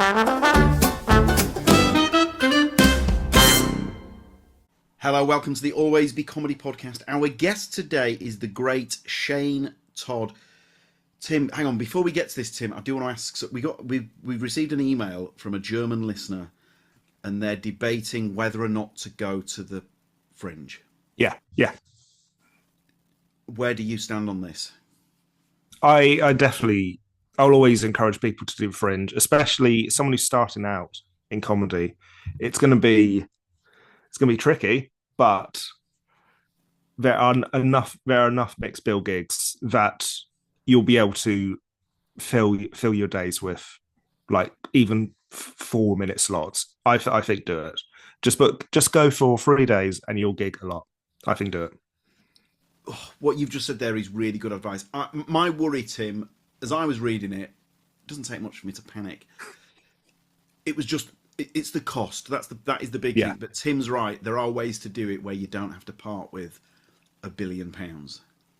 Hello, welcome to the Always Be Comedy podcast. Our guest today is the great Shane Todd. Tim, hang on, before we get to this, Tim, I do want to ask, so we've received an email from a German listener and they're debating whether or not to go to the Fringe. Yeah. Where do you stand on this? I'll always encourage people to do Fringe, especially someone who's starting out in comedy. It's going to be tricky, but there are enough mixed bill gigs that you'll be able to fill your days with, like, even 4-minute slots. I think do it. Just go for 3 days and you'll gig a lot. I think do it. What you've just said there is really good advice. My worry, Tim, as I was reading it, doesn't take much for me to panic. It's the cost. That is the big thing. But Tim's right. There are ways to do it where you don't have to part with £1 billion.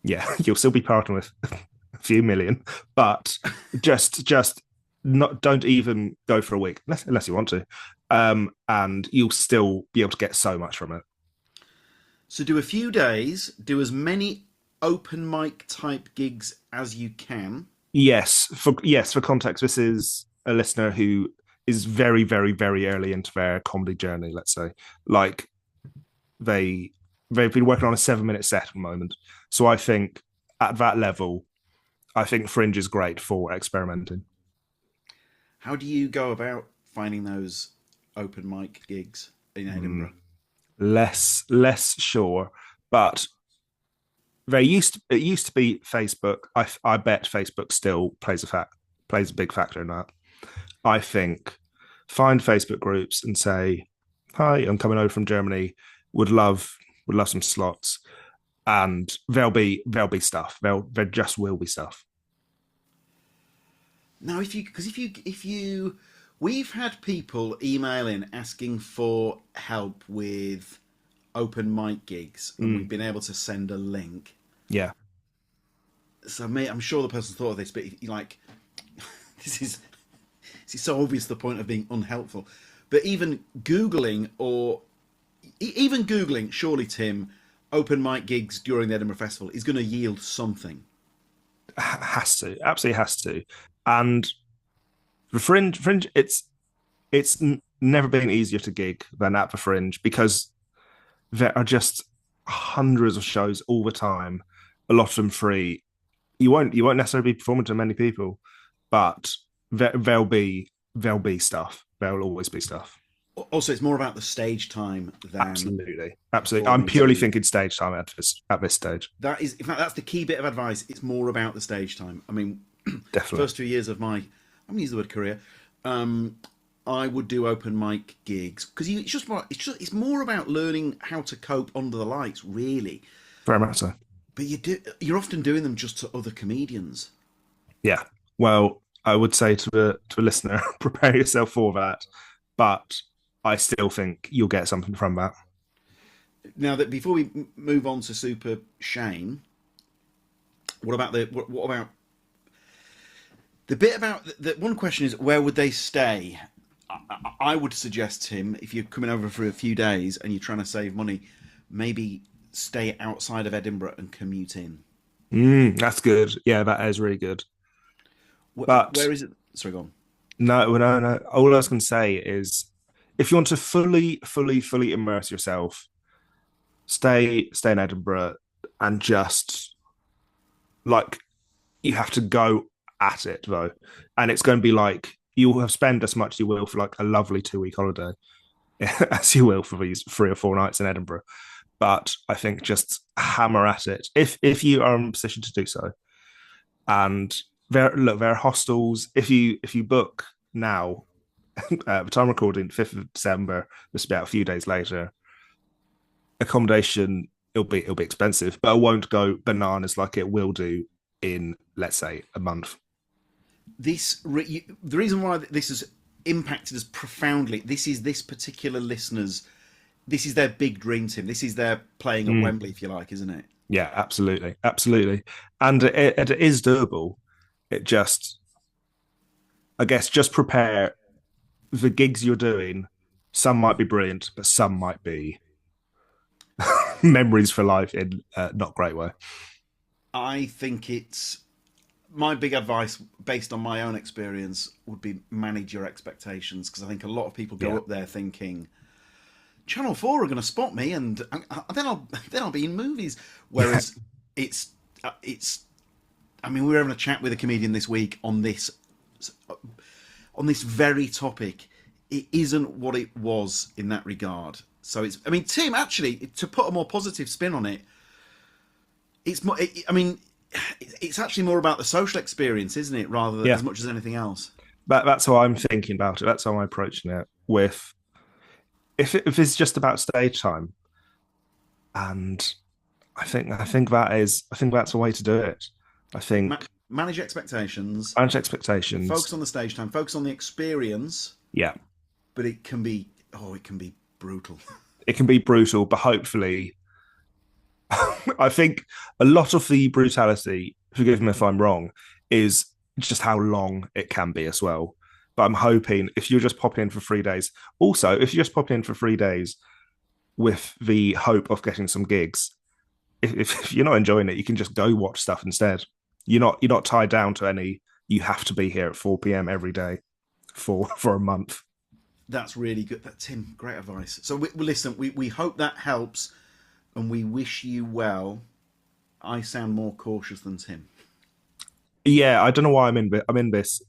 Yeah, you'll still be parting with a few million, but don't even go for a week unless you want to, and you'll still be able to get so much from it. So do a few days. Do as many open mic type gigs as you can. Yes, for context, this is a listener who is very, very, very early into their comedy journey, let's say. Like, they've been working on a 7-minute set at the moment. So I think at that level, I think Fringe is great for experimenting. How do you go about finding those open mic gigs in Edinburgh? Less sure, but it used to be Facebook. I bet Facebook still plays a big factor in that. I think find Facebook groups and say, "Hi, I'm coming over from Germany. Would love some slots," and there'll be stuff. There just will be stuff. Now, if you, we've had people email in asking for help with open mic gigs, and we've been able to send a link. Yeah. So, I'm sure the person thought of this, but this is so obvious the point of being unhelpful. But even Googling, surely, Tim, open mic gigs during the Edinburgh Festival is going to yield something. Has to, absolutely has to. And the Fringe, it's never been easier to gig than at the Fringe, because there are just hundreds of shows all the time, a lot of them free. You won't necessarily be performing to many people, but there'll be stuff. There will always be stuff. Also, it's more about the stage time than absolutely. I'm purely thinking stage time at this stage. That is, in fact, that's the key bit of advice. It's more about the stage time. I mean, definitely. First 2 years of my, I'm going to use the word career, I would do open mic gigs because it's more about learning how to cope under the lights, really. Very much so. But you're often doing them just to other comedians. Yeah. Well, I would say to a listener, prepare yourself for that, but I still think you'll get something from that. Now, that before we move on to Super Shane, what about the bit about the one question is, where would they stay? I would suggest, Tim, if you're coming over for a few days and you're trying to save money, maybe stay outside of Edinburgh and commute in. That's good. Yeah, that is really good. But where is it? Sorry, go on. No. All I was going to say is, if you want to fully immerse yourself, stay in Edinburgh, and just, like, you have to go at it though, and it's going to be like you'll have spent as much as you will for like a lovely 2-week holiday as you will for these 3 or 4 nights in Edinburgh. But I think just hammer at it if you are in a position to do so. And there are hostels. If you book now, at the time recording, 5th of December, this will be out a few days later, accommodation, it'll be expensive, but it won't go bananas like it will do in, let's say, a month. The reason why this has impacted us profoundly, this is this particular listener's, this is their big dream, Tim. This is their playing at Wembley, if you like, isn't it? Yeah, absolutely. And it is doable. It just, I guess, just prepare the gigs you're doing, some might be brilliant, but some might be memories for life in not great way. I think it's my big advice, based on my own experience, would be manage your expectations, because I think a lot of people go Yeah. up there thinking Channel Four are going to spot me, and then I'll be in movies. Yeah. Whereas it's. I mean, we were having a chat with a comedian this week on this very topic. It isn't what it was in that regard. So it's. I mean, Tim, actually, to put a more positive spin on it, it's more. I mean, it's actually more about the social experience, isn't it, rather than Yeah. as much as anything else. That's how I'm thinking about it. That's how I'm approaching it. With if it's just about stage time, and I think that's a way to do it. I think Manage expectations, manage expectations. focus on the stage time, focus on the experience, Yeah, but it can be brutal. it can be brutal, but hopefully, I think a lot of the brutality, forgive me if I'm wrong, is just how long it can be as well. But I'm hoping if you're just popping in for 3 days, also if you just pop in for 3 days with the hope of getting some gigs, if you're not enjoying it, you can just go watch stuff instead. You're not tied down to any. You have to be here at 4 p.m. every day for a month. That's really good. Tim, great advice. So listen, we hope that helps, and we wish you well. I sound more cautious than Tim. Yeah, I don't know why I'm in this.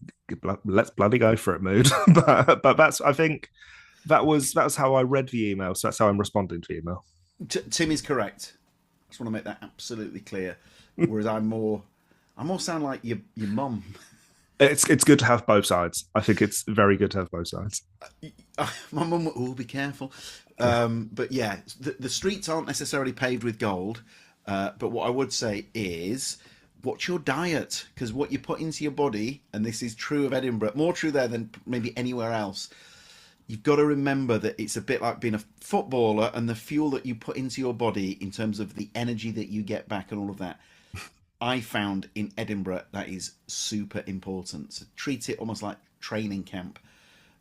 Let's bloody go for it mood. But that's I think that was how I read the email. So that's how I'm responding to the email. Tim is correct. I just want to make that absolutely clear. Whereas I more sound like your mum. It's good to have both sides. I think it's very good to have both sides. My mum, oh, be careful. Yeah. But yeah, the streets aren't necessarily paved with gold. But what I would say is, what's your diet? Because what you put into your body, and this is true of Edinburgh, more true there than maybe anywhere else. You've got to remember that it's a bit like being a footballer, and the fuel that you put into your body in terms of the energy that you get back and all of that. I found in Edinburgh that is super important. So treat it almost like training camp,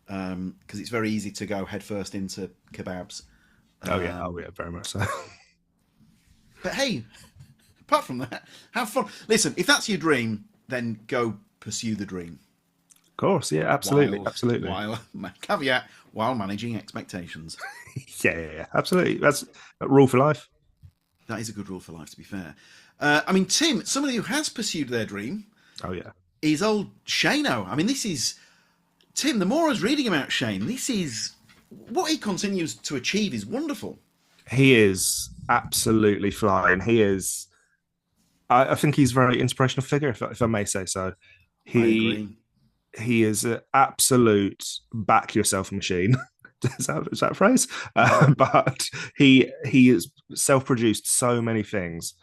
because it's very easy to go headfirst into kebabs. Oh yeah, very much so. But hey, apart from that, have fun. Listen, if that's your dream, then go pursue the dream. Of course, yeah, absolutely, absolutely. While caveat, while managing expectations. Yeah, absolutely. That's a rule for life. That is a good rule for life, to be fair. I mean, Tim, somebody who has pursued their dream Oh yeah, is old Shano. I mean, this is Tim. The more I was reading about Shane, this is what he continues to achieve is wonderful. he is absolutely flying. He is. I think he's a very inspirational figure, if I may say so. I He agree. he is an absolute back yourself machine. Is that a phrase? Yeah, But he has self-produced so many things,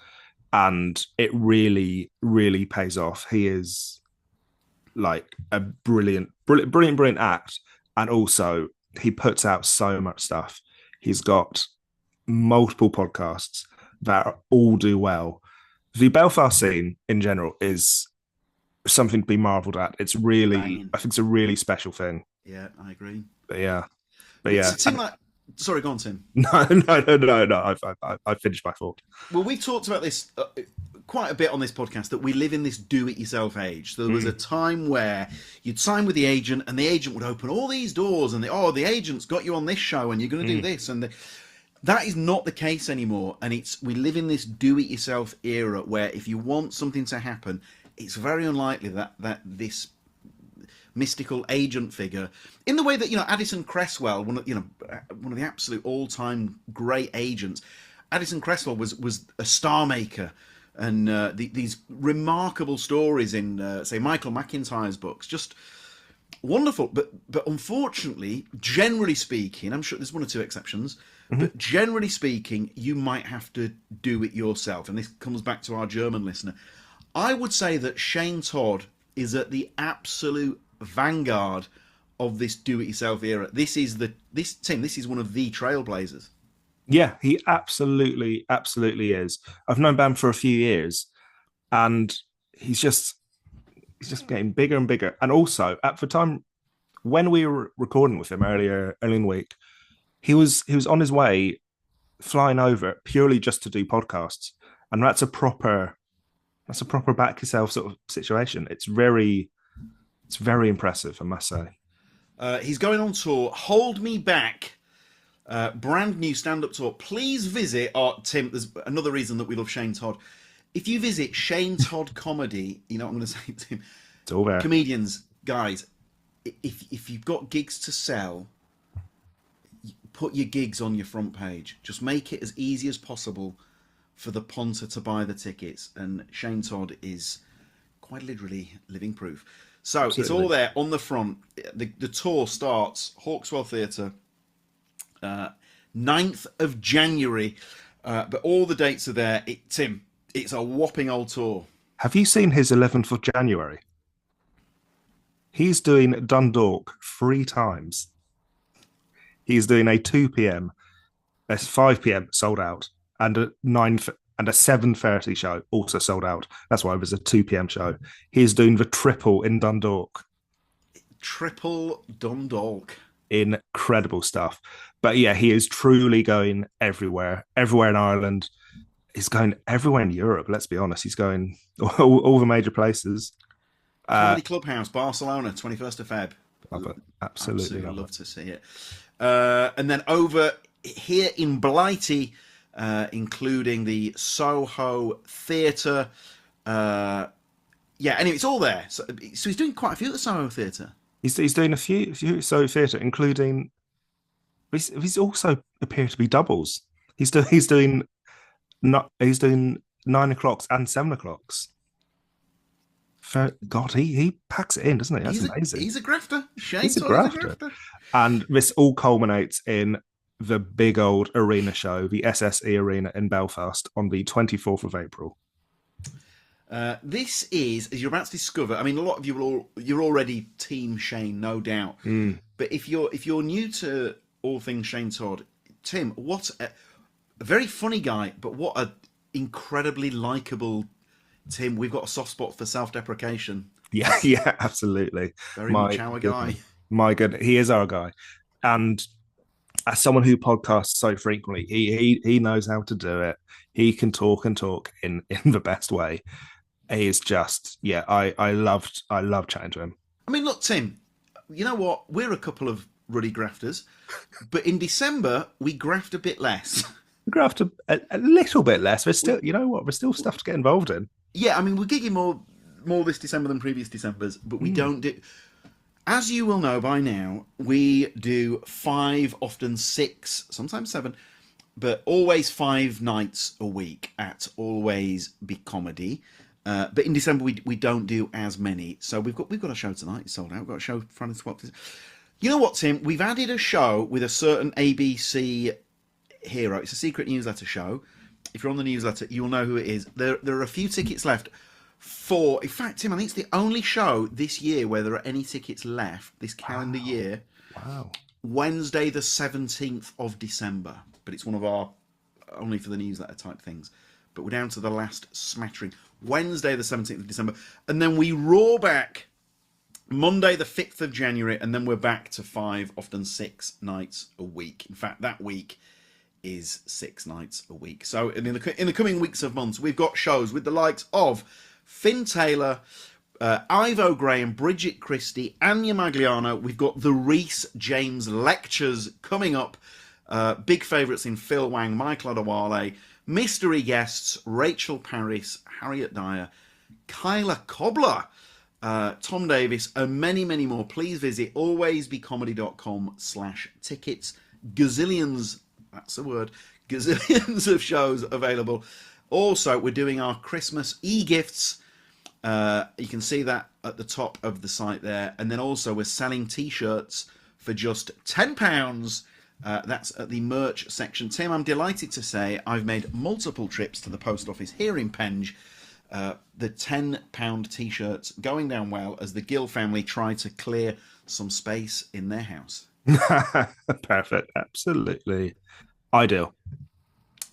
and it really, really pays off. He is like a brilliant act, and also he puts out so much stuff. He's got multiple podcasts that all do well. The Belfast scene in general is something to be marveled at. It's really, banging. I think it's a really special thing. Yeah, I agree. But yeah, but But yeah. Tim, like, sorry, go on, Tim. No. I've finished my thought. Well, we've talked about this quite a bit on this podcast, that we live in this do-it-yourself age. So there was a time where you'd sign with the agent, and the agent would open all these doors, and the agent's got you on this show, and you're going to do this, and that is not the case anymore. And we live in this do-it-yourself era where if you want something to happen, it's very unlikely that this mystical agent figure, in the way that Addison Cresswell, one of the absolute all-time great agents. Addison Cresswell was a star maker, and these remarkable stories in say Michael McIntyre's books, just wonderful. But unfortunately, generally speaking, I'm sure there's one or two exceptions, but generally speaking, you might have to do it yourself. And this comes back to our German listener. I would say that Shane Todd is at the absolute vanguard of this do-it-yourself era. This is one of the trailblazers. Yeah, he absolutely is. I've known Bam for a few years, and he's just getting bigger and bigger. And also, at the time when we were recording with him early in the week, he was on his way flying over purely just to do podcasts, and that's a proper back yourself sort of situation. It's very impressive, I must say. He's going on tour. Hold Me Back, brand new stand-up tour. Please visit Tim. There's another reason that we love Shane Todd. If you visit Shane Todd Comedy, you know what I'm going to say, Tim. It's all there. Comedians, guys, if you've got gigs to sell, put your gigs on your front page. Just make it as easy as possible for the punter to buy the tickets. And Shane Todd is quite literally living proof. So Absolutely. It's all there on the front. The tour starts Hawkswell Theatre, 9th of January. But all the dates are there. Tim, it's a whopping old tour. Have you seen his 11th of January? He's doing Dundalk 3 times. He's doing a 2 p.m., a 5 p.m. sold out, and a 9 and a 7:30 show also sold out. That's why it was a 2 p.m. show. He's doing the triple in Dundalk. Triple Dundalk. Incredible stuff. But yeah, he is truly going everywhere. Everywhere in Ireland. He's going everywhere in Europe, let's be honest. He's going all the major places. Comedy Clubhouse, Barcelona, 21st of Feb. Love it. Absolutely love to see it. And then over here in Blighty, including the Soho Theatre. Anyway, it's all there. So he's doing quite a few at the Soho Theatre. He's doing a few Soho Theatre, including... He's also appear to be doubles. He's doing 9 o'clocks and 7 o'clocks. God, he packs it in, doesn't he? That's amazing. He's a grafter. He's a grafter. And this all culminates in the big old arena show, the SSE Arena in Belfast, on the 24th of April. This is, as you're about to discover, I mean, a lot of you you're already Team Shane, no doubt. But if you're new to all things Shane Todd, Tim, what a very funny guy, but what a incredibly likable Tim. We've got a soft spot for self-deprecation. Yeah, absolutely. Very much our guy. My goodness, he is our guy. And as someone who podcasts so frequently, he knows how to do it. He can talk and talk in the best way. He is just, I love chatting to him. I mean, look, Tim, you know what? We're a couple of ruddy grafters, but in December we graft a bit less. We graft a little bit less. There's still, you know what? There's still stuff to get involved in. Yeah, I mean, we're gigging more this December than previous Decembers, but we don't do... As you will know by now, we do 5, often 6, sometimes 7, but always 5 nights a week at Always Be Comedy. But in December, we don't do as many. So we've got a show tonight. It's sold out. We've got a show Friday the 12th. You know what, Tim? We've added a show with a certain ABC hero. It's a secret newsletter show. If you're on the newsletter, you'll know who it is. There are a few tickets left for... In fact, Tim, I think it's the only show this year where there are any tickets left this calendar year. Wow. Wednesday, the 17th of December. But it's one of our only for the newsletter type things. But we're down to the last smattering. Wednesday, the 17th of December. And then we roar back Monday, the 5th of January. And then we're back to 5, often 6 nights a week. In fact, that week is 6 nights a week. So in the coming weeks of months, we've got shows with the likes of Finn Taylor, Ivo Graham, Bridget Christie, Anya Magliano. We've got the Rhys James lectures coming up. Big favourites in Phil Wang, Michael Adewale, mystery guests Rachel Parris, Harriet Dyer, Kyla Cobbler, Tom Davis, and many, many more. Please visit alwaysbecomedy.com/tickets. Gazillions, that's the word, gazillions of shows available. Also, we're doing our Christmas e-gifts. You can see that at the top of the site there. And then also we're selling T-shirts for just £10. That's at the merch section. Tim, I'm delighted to say I've made multiple trips to the post office here in Penge. The £10 T-shirts going down well as the Gill family try to clear some space in their house. Perfect. Absolutely. Ideal.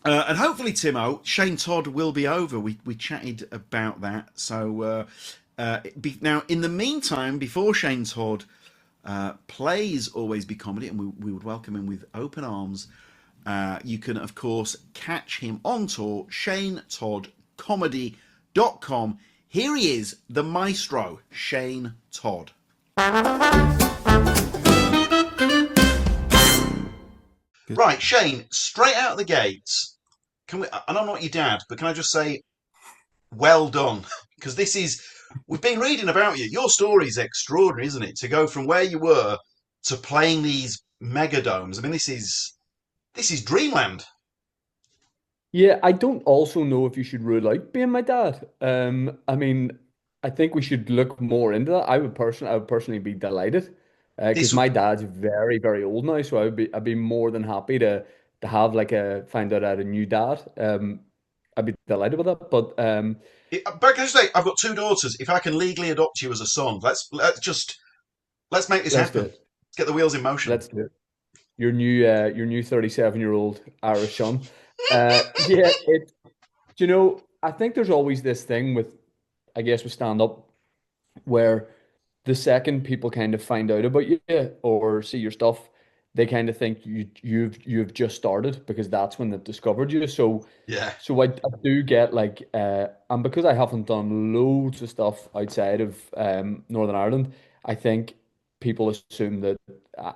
And hopefully, Timo, Shane Todd will be over. We chatted about that. So now, in the meantime, before Shane Todd Plays Always Be Comedy, and we would welcome him with open arms. You can, of course, catch him on tour, ShaneToddComedy.com. Here he is, the maestro, Shane Todd. Right, Shane, straight out of the gates, can we, and I'm not your dad, but can I just say, well done? Because we've been reading about you. Your story is extraordinary, isn't it? To go from where you were to playing these megadomes. I mean, this is dreamland. Yeah, I don't also know if you should rule out being my dad. I mean, I think we should look more into that. I would personally be delighted, because This my dad's very, very old now, so I'd be more than happy to have like find out I had a new dad. I'd be delighted with that. But But can I say, I've got two daughters. If I can legally adopt you as a son, let's make this let's do happen. it. Let's get the wheels in motion. Let's do it. Your new 37-year-old Irish son. Yeah, do you know, I think there's always this thing with, I guess, with stand up where the second people kind of find out about you or see your stuff, they kind of think you've just started because that's when they've discovered you. Yeah. I do get like and because I haven't done loads of stuff outside of Northern Ireland, I think people assume that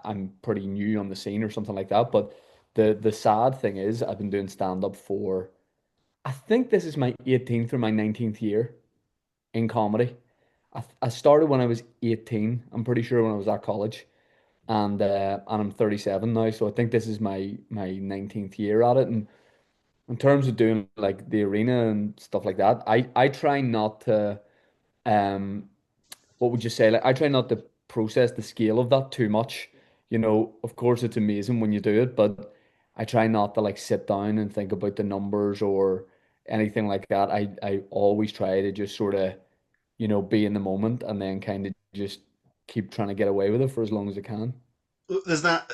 I'm pretty new on the scene or something like that. But the sad thing is I've been doing stand up for, I think this is my 18th or my 19th year in comedy. I started when I was 18. I'm pretty sure when I was at college, and I'm 37 now. So I think this is my 19th year at it. And in terms of doing like the arena and stuff like that, I try not to what would you say? Like I try not to process the scale of that too much. You know, of course it's amazing when you do it, but I try not to like sit down and think about the numbers or anything like that. I always try to just sort of, be in the moment and then kind of just keep trying to get away with it for as long as I can. There's that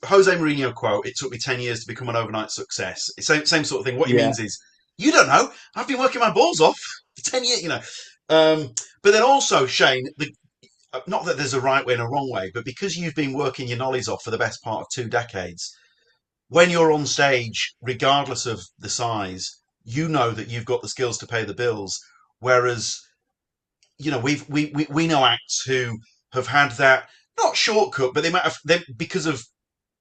Jose Mourinho quote. It took me 10 years to become an overnight success. It's same sort of thing. What he Yeah, means is, you don't know. I've been working my balls off for 10 years. But then also, Shane, not that there's a right way and a wrong way, but because you've been working your nollies off for the best part of 2 decades, when you're on stage, regardless of the size, you know that you've got the skills to pay the bills. Whereas, we know acts who have had that not shortcut, but they might have because of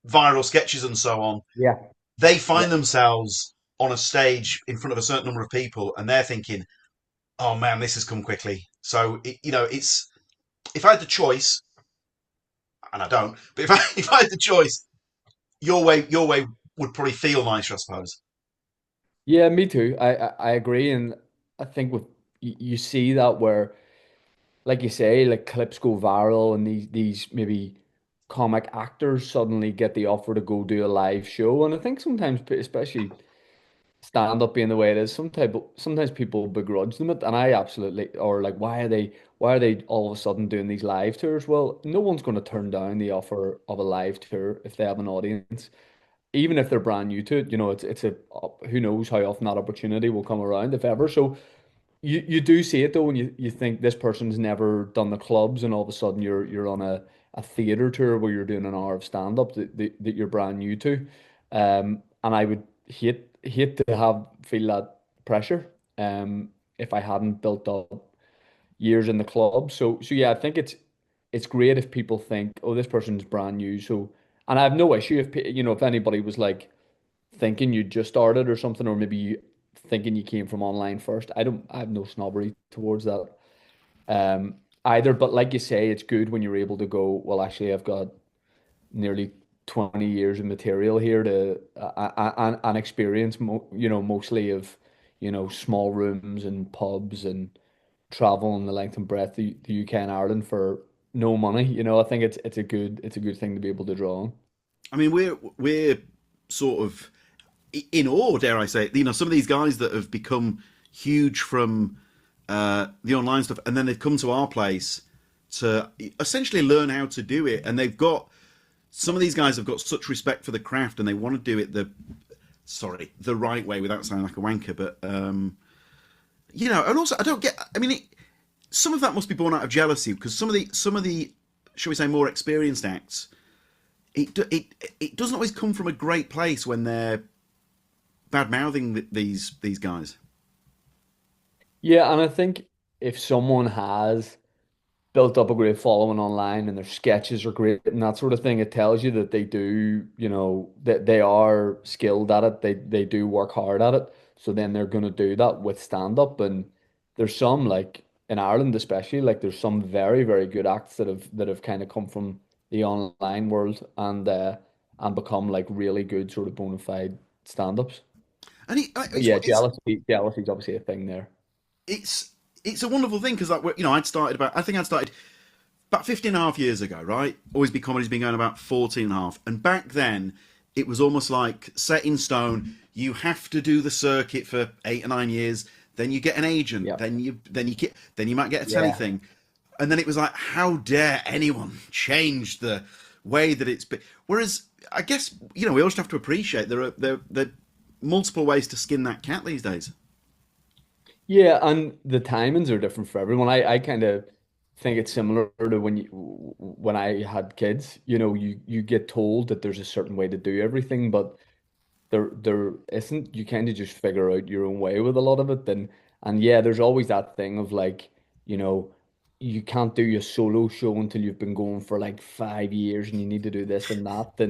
viral sketches and so on. yeah, They yeah. find themselves on a stage in front of a certain number of people, and they're thinking, "Oh man, this has come quickly." So it's if I had the choice, and I don't, but if I had the choice, your way would probably feel nicer, I suppose. Yeah, me too. I agree, and I think with you see that where, like you say, like clips go viral, and these maybe comic actors suddenly get the offer to go do a live show, and I think sometimes, especially stand up being the way it is, sometimes people begrudge them it, and I absolutely, or like why are they all of a sudden doing these live tours? Well, no one's going to turn down the offer of a live tour if they have an audience, even if they're brand new to it. It's a who knows how often that opportunity will come around, if ever. So you do see it though when you think this person's never done the clubs and all of a sudden you're on a theater tour where you're doing an hour of stand up that you're brand new to. And I would hate to have feel that pressure if I hadn't built up years in the club. So yeah, I think it's great if people think, oh, this person's brand new. So, and I have no issue if if anybody was like thinking you just started or something, or maybe thinking you came from online first. I have no snobbery towards that either. But like you say, it's good when you're able to go, well, actually, I've got nearly 20 years of material here to and experience, mostly of, small rooms and pubs and traveling the length and breadth of the UK and Ireland for no money. I think it's a good thing to be able to draw on. I mean, we're sort of in awe, dare I say? Some of these guys that have become huge from the online stuff, and then they've come to our place to essentially learn how to do it, and some of these guys have got such respect for the craft, and they want to do it the right way without sounding like a wanker. But and also I don't get. I mean, some of that must be born out of jealousy because some of the shall we say, more experienced acts, it doesn't always come from a great place when they're bad mouthing these guys. Yeah, and I think if someone has built up a great following online and their sketches are great and that sort of thing, it tells you that they do, that they are skilled at it. They do work hard at it. So then they're going to do that with stand up. And there's some like in Ireland especially, like there's some very, very good acts that have kind of come from the online world and become like really good sort of bona fide stand-ups. And But yeah, jealousy is obviously a thing there. it's it's a wonderful thing because like I think I'd started about 15 and a half years ago, right? Always Be Comedy's been going about 14 and a half. And back then, it was almost like set in stone. You have to do the circuit for 8 or 9 years. Then you get an agent. Yeah. Then you might get a telly Yeah. thing. And then it was like, how dare anyone change the way that it's been? Whereas I guess we all just have to appreciate there are multiple ways to skin that cat these days. Yeah, and the timings are different for everyone. I kind of think it's similar to when I had kids. You get told that there's a certain way to do everything, but there isn't. You kind of just figure out your own way with a lot of it. And yeah, there's always that thing of like, you know, you can't do your solo show until you've been going for like 5 years and you need to do this and that.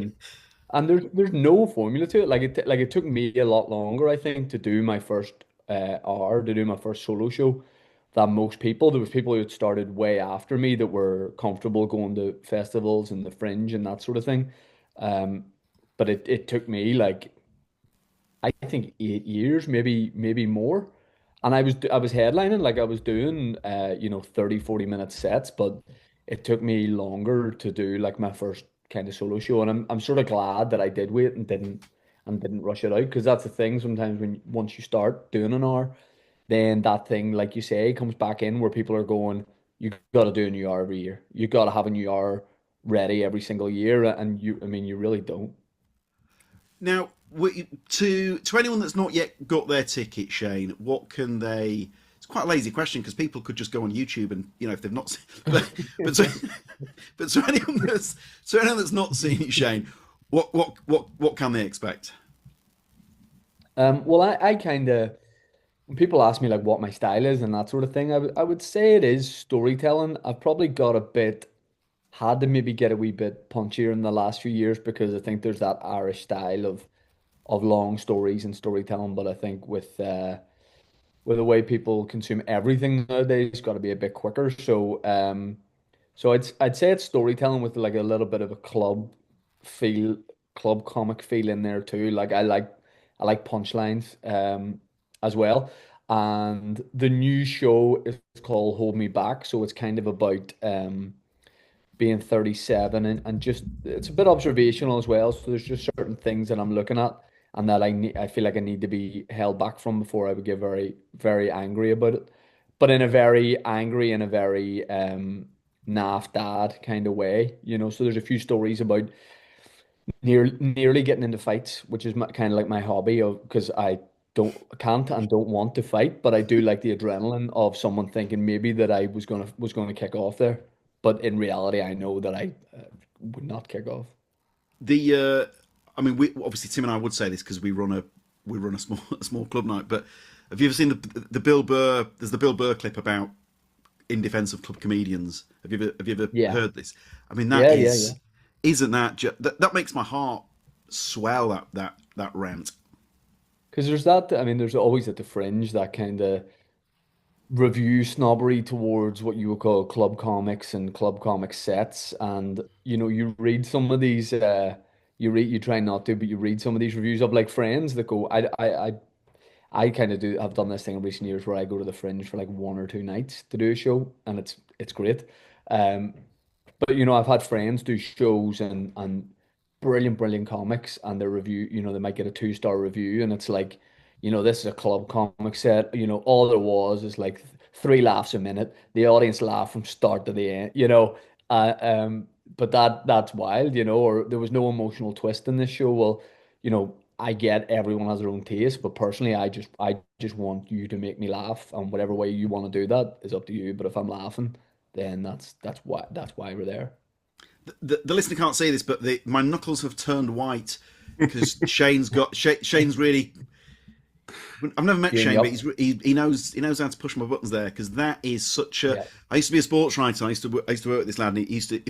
And there's no formula to it. Like it took me a lot longer, I think, to do my first hour, to do my first solo show than most people. There was people who had started way after me that were comfortable going to festivals and the Fringe and that sort of thing. Um, but it took me like I think 8 years, maybe more. And I was headlining, like I was doing 30, 40 minute sets, but it took me longer to do like my first kind of solo show. And I'm sort of glad that I did wait and didn't rush it out because that's the thing sometimes when once you start doing an hour, then that thing, like you say, comes back in where people are going, you got to do a new hour every year. You got to have a new hour ready every single year. And I mean, you really don't. Now, to anyone that's not yet got their ticket, Shane, what can they? It's quite a lazy question because people could just go on YouTube and if they've not, but so, but so anyone that's not seen it, Shane, what can they expect? Well, I kind of when people ask me like what my style is and that sort of thing, I would say it is storytelling. I've probably got a bit had to maybe get a wee bit punchier in the last few years because I think there's that Irish style of long stories and storytelling. But I think with the way people consume everything nowadays, it's got to be a bit quicker. So I'd say it's storytelling with like a little bit of a feel, club comic feel in there too. Like I like punchlines as well. And the new show is called Hold Me Back, so it's kind of about being 37 and just it's a bit observational as well. So there's just certain things that I'm looking at and that I feel like I need to be held back from before I would get very, very angry about it. But in a very angry and a very naff dad kind of way, So there's a few stories about nearly getting into fights, which is kind of like my hobby of because I can't and don't want to fight, but I do like the adrenaline of someone thinking maybe that I was gonna kick off there, but in reality, I know that I would not kick off. I mean, we obviously Tim and I would say this because we run a small a small club night. But have you ever seen the Bill Burr? There's the Bill Burr clip about in defense of club comedians. Have you ever Yeah, heard this? I mean, that yeah, yeah, yeah. is isn't that that makes my heart swell that rant. Because there's that. I mean, there's always at the fringe that kind of review snobbery towards what you would call club comics and club comic sets, and you read some of these. You try not to, but you read some of these reviews of like friends that go, I kind of do have done this thing in recent years where I go to the Fringe for like 1 or 2 nights to do a show, and it's great. Um, but I've had friends do shows and brilliant, brilliant comics, and their review, they might get a 2-star review, and it's like, this is a club comic set. All there was is like 3 laughs a minute. The audience laughed from start to the end. Uh, um, but that's wild, or there was no emotional twist in this show. Well, I get everyone has their own taste, but personally, I just want you to make me laugh, and whatever way you want to do that is up to you. But if I'm laughing, then that's why we're there. the listener can't see this, but my knuckles have turned white because Shane's really. I've never met Gearing Shane, you but up. he knows how to push my buttons there, because that is such a. Yeah. I used to be a sports writer. I used to work with this lad, and he used to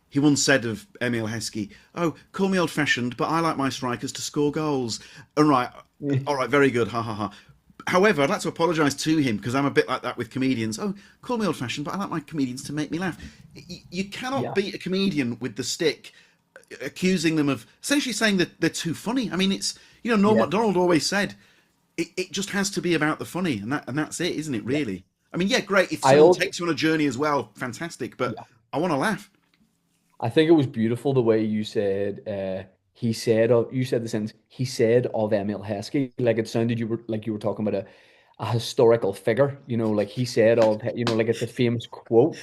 he once said of Emil Heskey, "Oh, call me old-fashioned, but I like my strikers to score goals." And right, all right, very good, ha ha ha. However, I'd like to apologise to him, because I'm a bit like that with comedians. Oh, call me old-fashioned, but I like my comedians to make me laugh. You cannot Yeah. beat a comedian with the stick, accusing them of essentially saying that they're too funny. I mean, it's Norm Yeah. Macdonald always said it just has to be about the funny, and that's it, isn't it? Yeah. Really. I mean, yeah, great if I someone also takes you on a journey as well, fantastic. But yeah. I want to laugh. I think it was beautiful the way you said he said of you said the sentence he said of Emil Heskey, like it sounded you were talking about a historical figure, like he said of, like it's a famous quote.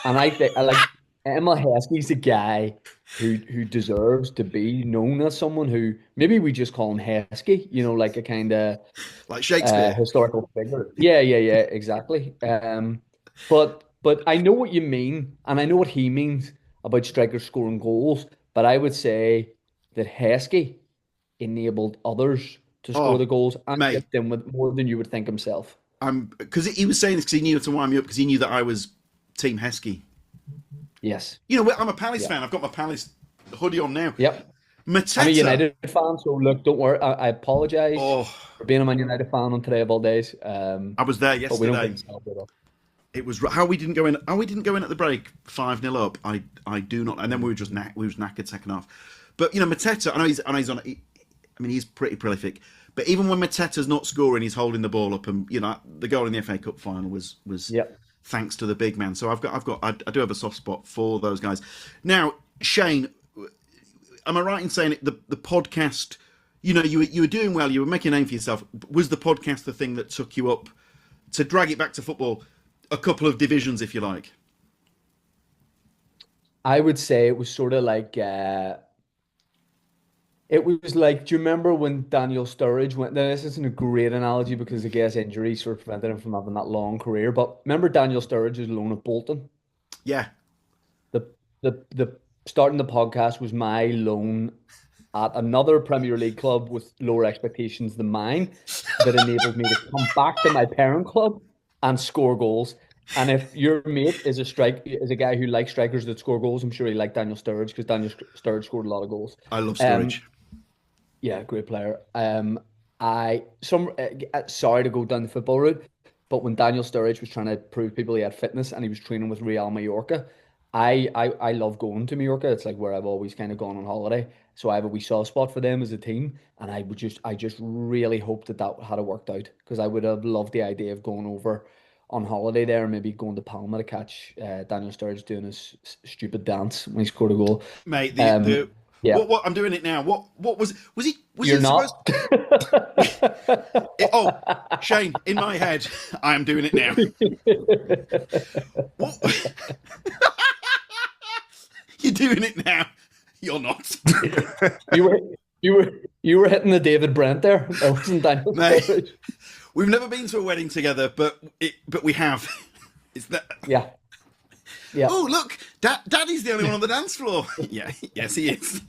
And I think I like Emil Heskey's a guy who deserves to be known as someone who maybe we just call him Heskey, like a kind of Like Shakespeare. historical figure. Yeah, yeah, yeah, exactly. But I know what you mean, and I know what he means about strikers scoring goals. But I would say that Heskey enabled others to score Oh, the goals and mate, get them with more than you would think himself. I'm because he was saying this because he knew to wind me up, because he knew that I was Team Heskey. Yes. I'm a Palace Yeah. fan. I've got my Palace hoodie on now. Yep. I'm a Mateta. United fan, so look, don't worry. I apologize Oh, for being a Man United fan on today of all days. I was there But we don't get yesterday. to celebrate it. It was how we didn't go in. How we didn't go in at the break 5-0 up. I do not. And then we was knackered second half. But Mateta. I know he's on. I mean, he's pretty prolific. But even when Mateta's not scoring, he's holding the ball up. And the goal in the FA Cup final was Yep. thanks to the big man. So I do have a soft spot for those guys. Now, Shane, am I right in saying the podcast? You were doing well. You were making a name for yourself. Was the podcast the thing that took you up to drag it back to football, a couple of divisions, if you like? I would say it was sort of like it was like, do you remember when Daniel Sturridge went? Now, this isn't a great analogy because I guess injury sort of prevented him from having that long career. But remember Daniel Sturridge's loan at Bolton? Yeah. The the starting the podcast was my loan at another Premier League club with lower expectations than mine that enabled me to come back to my parent club and score goals. And if your mate is a guy who likes strikers that score goals, I'm sure he liked Daniel Sturridge because Daniel Sturridge scored a lot of goals. I love Um, Sturridge. yeah, great player. Sorry to go down the football route, but when Daniel Sturridge was trying to prove people he had fitness and he was training with Real Mallorca, I love going to Mallorca. It's like where I've always kind of gone on holiday. So I have a wee soft spot for them as a team, and I just really hope that had worked out because I would have loved the idea of going over on holiday there, and maybe going to Palma to catch Daniel Sturridge doing his stupid dance when he scored a goal. Mate, Um, the yeah, what I'm doing it now. What was he you're supposed? not. Oh, Shane, in my head, I am doing it now. What? You're doing it now. You're not, You were you were hitting the David Brent there. That wasn't Daniel mate. Sturridge. We've never been to a wedding together, but we have. It's that. Yeah, yeah. Oh, look, Daddy's the only one on the dance floor. Yeah, yes, he is.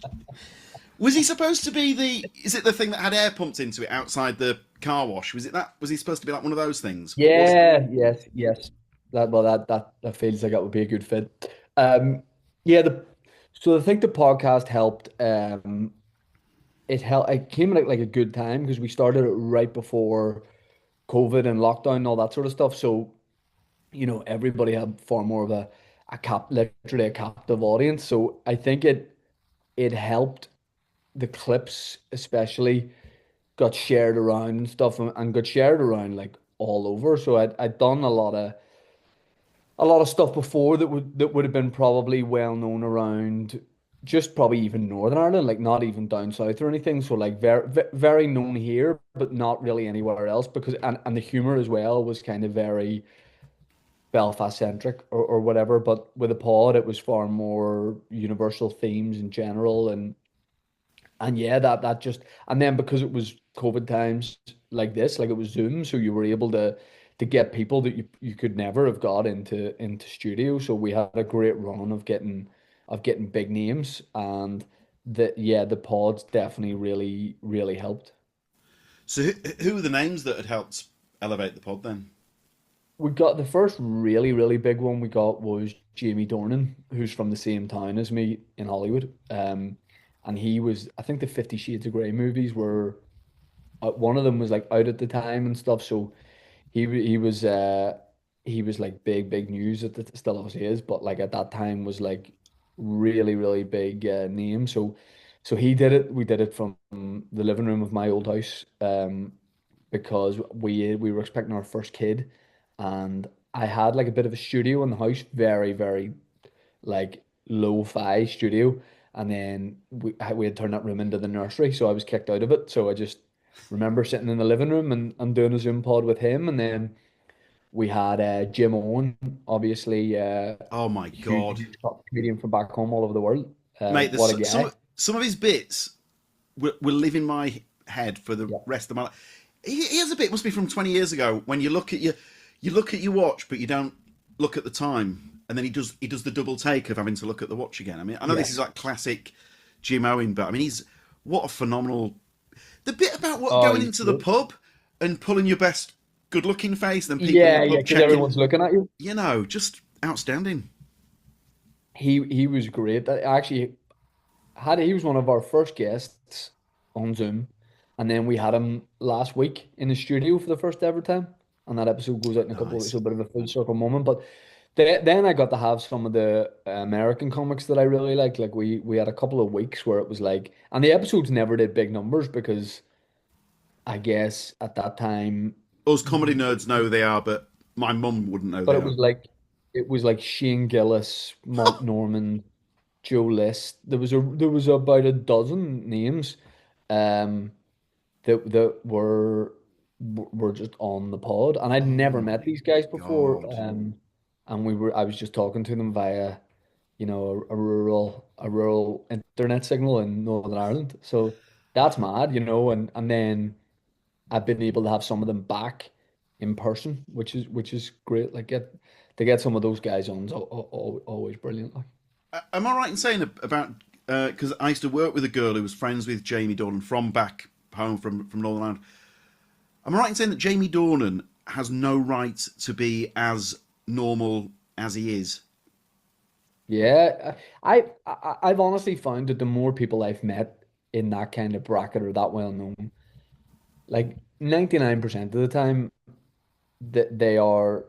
Was he supposed to be Is it the thing that had air pumped into it outside the car wash? Was it that? Was he supposed to be like one of those things? What was? Yeah, yes, yes. That feels like that would be a good fit. Yeah, so I think the podcast helped. It came at like a good time because we started it right before COVID and lockdown and all that sort of stuff. So, everybody had far more of literally a captive audience. So I think it helped the clips especially got shared around and stuff and got shared around like all over. So I'd done a lot of stuff before that would have been probably well known around just probably even Northern Ireland, like not even down south or anything. So like very very known here, but not really anywhere else because and the humor as well was kind of very Belfast centric or whatever. But with a pod, it was far more universal themes in general and yeah, that just and then because it was COVID times like this, like it was Zoom, so you were able to get people that you could never have got into studio. So we had a great run of getting of getting big names, and the pods definitely really helped. So who are the names that had helped elevate the pod then? We got the first really big one we got was Jamie Dornan, who's from the same town as me in Hollywood. And he was, I think the 50 Shades of Grey movies were, one of them was like out at the time and stuff. So he was like big news at the, still obviously is, but like at that time was like really big name. So he did it. We did it from the living room of my old house. Because we were expecting our first kid, and I had like a bit of a studio in the house, very like lo-fi studio, and then we had turned that room into the nursery, so I was kicked out of it. So I just remember sitting in the living room and doing a Zoom pod with him, and then we had Jim Owen, obviously Oh my God, huge top comedian from back home all over the world. mate! What a There's guy! some of his bits will live in my head for the Yeah, rest of my life. He has a bit, must be from 20 years ago, when you look at your watch, but you don't look at the time, and then he does the double take of having to look at the watch again. I mean, I know yeah. this is like classic Jim Owen, but I mean, he's what a phenomenal. The bit about what Oh, going he's into the great. pub and pulling your best good-looking face, then people in the Yeah, pub because everyone's checking, looking at you. just outstanding. He was great. I actually had he was one of our first guests on Zoom, and then we had him last week in the studio for the first ever time. And that episode goes out in a couple of weeks, Nice. so a bit of a full circle moment. But then I got to have some of the American comics that I really liked. Like we had a couple of weeks where it was like, and the episodes never did big numbers because I guess at that time, Us comedy nerds know who they are, but my mum wouldn't know who but they are. it was like Shane Gillis, Mark Norman, Joe List. There was about a dozen names. Um, that were just on the pod, and I'd Oh never met my these guys before. God. And I was just talking to them via, a rural internet signal in Northern Ireland. So that's mad, and then I've been able to have some of them back in person, which is great. Like get to get some of those guys on is always brilliant. Like. Am I right in saying about because I used to work with a girl who was friends with Jamie Dornan from back home from Northern Ireland. Am I right in saying that Jamie Dornan has no right to be as normal as he is? Yeah, I've honestly found that the more people I've met in that kind of bracket or that well known, like 99% of the time that they are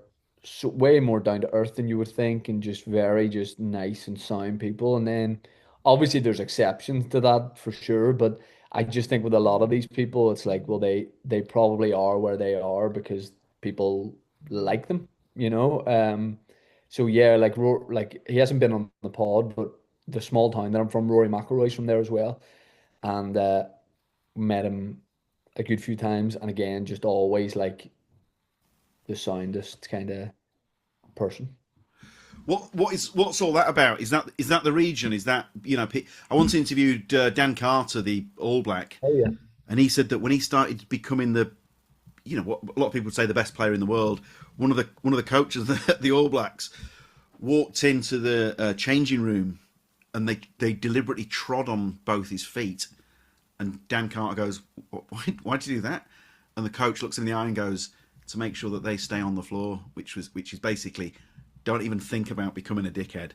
way more down to earth than you would think and just very just nice and sound people. And then obviously there's exceptions to that for sure, but I just think with a lot of these people, it's like, well, they probably are where they are because people like them, you know. So yeah, like he hasn't been on the pod, but the small town that I'm from, Rory McIlroy's from there as well, and met him a good few times, and again, just always like the soundest kind of person. What's all that about? Is that the region? Is that I once interviewed Dan Carter, the All Black, Oh yeah. and he said that when he started becoming the what a lot of people would say the best player in the world, one of the coaches of the All Blacks walked into the changing room, and they deliberately trod on both his feet. And Dan Carter goes, why'd you do that? And the coach looks him in the eye and goes, to make sure that they stay on the floor, which is basically, don't even think about becoming a dickhead.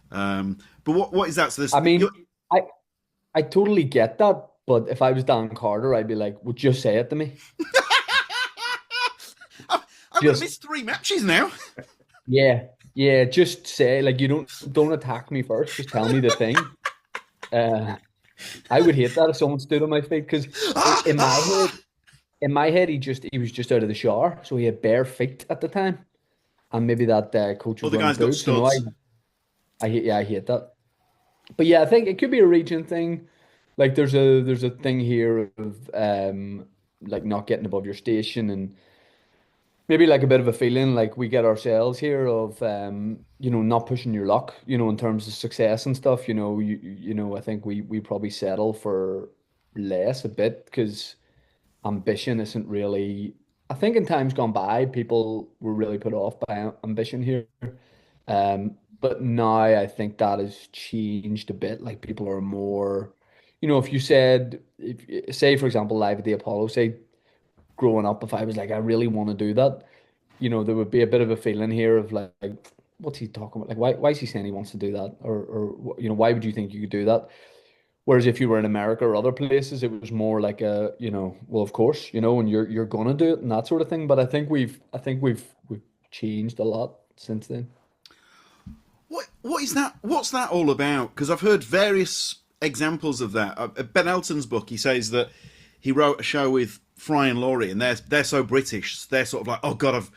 But what is that? So this, I mean, I I totally get that, but if I was Dan Carter, I'd be like, "Would just say it to me." I'm going to Just miss 3 matches now. yeah, yeah. Just say like you don't attack me first. Just tell me the thing. Uh, I would hate that if someone stood on my feet because in my head, he was just out of the shower, so he had bare feet at the time, and maybe that coach was Other wearing guys got boots. So no, studs. I hate that. But yeah, I think it could be a region thing. Like there's a thing here of like not getting above your station and maybe like a bit of a feeling like we get ourselves here of not pushing your luck, in terms of success and stuff. I think we probably settle for less a bit because ambition isn't really I think in times gone by people were really put off by ambition here. but now I think that has changed a bit. Like people are more, if you said, if say for example, live at the Apollo, say growing up, if I was like, I really want to do that, there would be a bit of a feeling here of like, what's he talking about? Like, why is he saying he wants to do that? Or why would you think you could do that? Whereas if you were in America or other places, it was more like well, of course, and you're gonna do it and that sort of thing. But I think we've changed a lot since then. What is that? What's that all about? Because I've heard various examples of that. Ben Elton's book, he says that he wrote a show with Fry and Laurie, and they're so British. They're sort of like, oh God,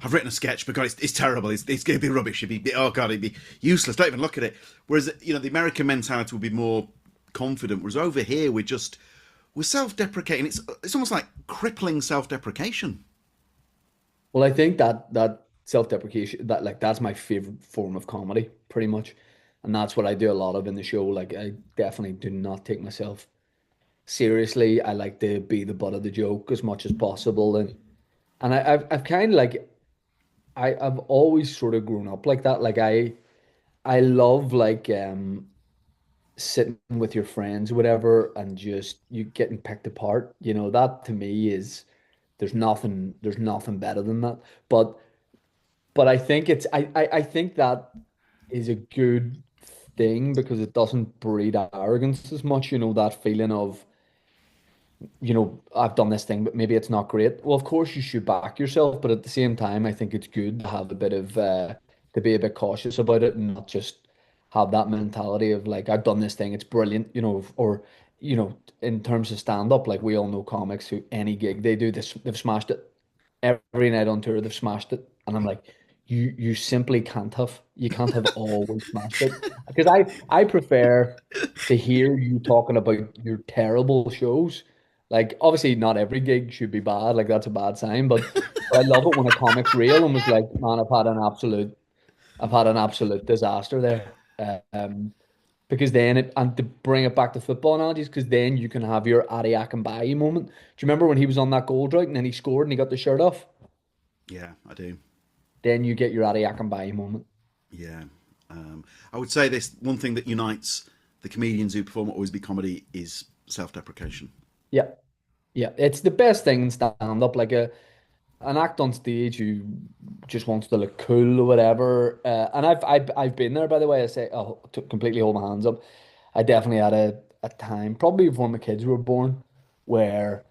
I've written a sketch, but God, it's terrible. It's going to be rubbish. Oh God, it'd be useless. Don't even look at it. Whereas the American mentality would be more confident. Whereas over here, we're self-deprecating. It's almost like crippling self-deprecation. Well, I think that self-deprecation, that's my favorite form of comedy, pretty much. And that's what I do a lot of in the show. Like I definitely do not take myself seriously. I like to be the butt of the joke as much as possible. And I've kind of like I've always sort of grown up like that. Like I love like sitting with your friends, whatever, and just you getting picked apart. That to me is there's nothing better than that. But I think I think that is a good thing because it doesn't breed arrogance as much, that feeling of, I've done this thing, but maybe it's not great. Well, of course you should back yourself, but at the same time, I think it's good to have a bit of to be a bit cautious about it and not just have that mentality of like, I've done this thing, it's brilliant, or in terms of stand up, like we all know comics who any gig they do this, they've smashed it every night on tour, they've smashed it. And I'm like, you simply you can't have always smashed it. Because I prefer to hear you talking about your terrible shows. Like obviously not every gig should be bad, like that's a bad sign, but I love it when a comic's real and was like, man, I've had an absolute disaster there. Because then and to bring it back to football analogies, because then you can have your Adi Akinbaye moment. Do you remember when he was on that goal drought and then he scored and he got the shirt off? Yeah, I do. Then you get your Adi Akinbaye moment. Yeah. I would say this one thing that unites the comedians who perform at Always Be Comedy is self-deprecation. Yeah, yeah, it's the best thing in stand up. Like an act on stage who just wants to look cool or whatever. And I've been there, by the way. I say, to completely hold my hands up. I definitely had a time, probably before my kids were born, where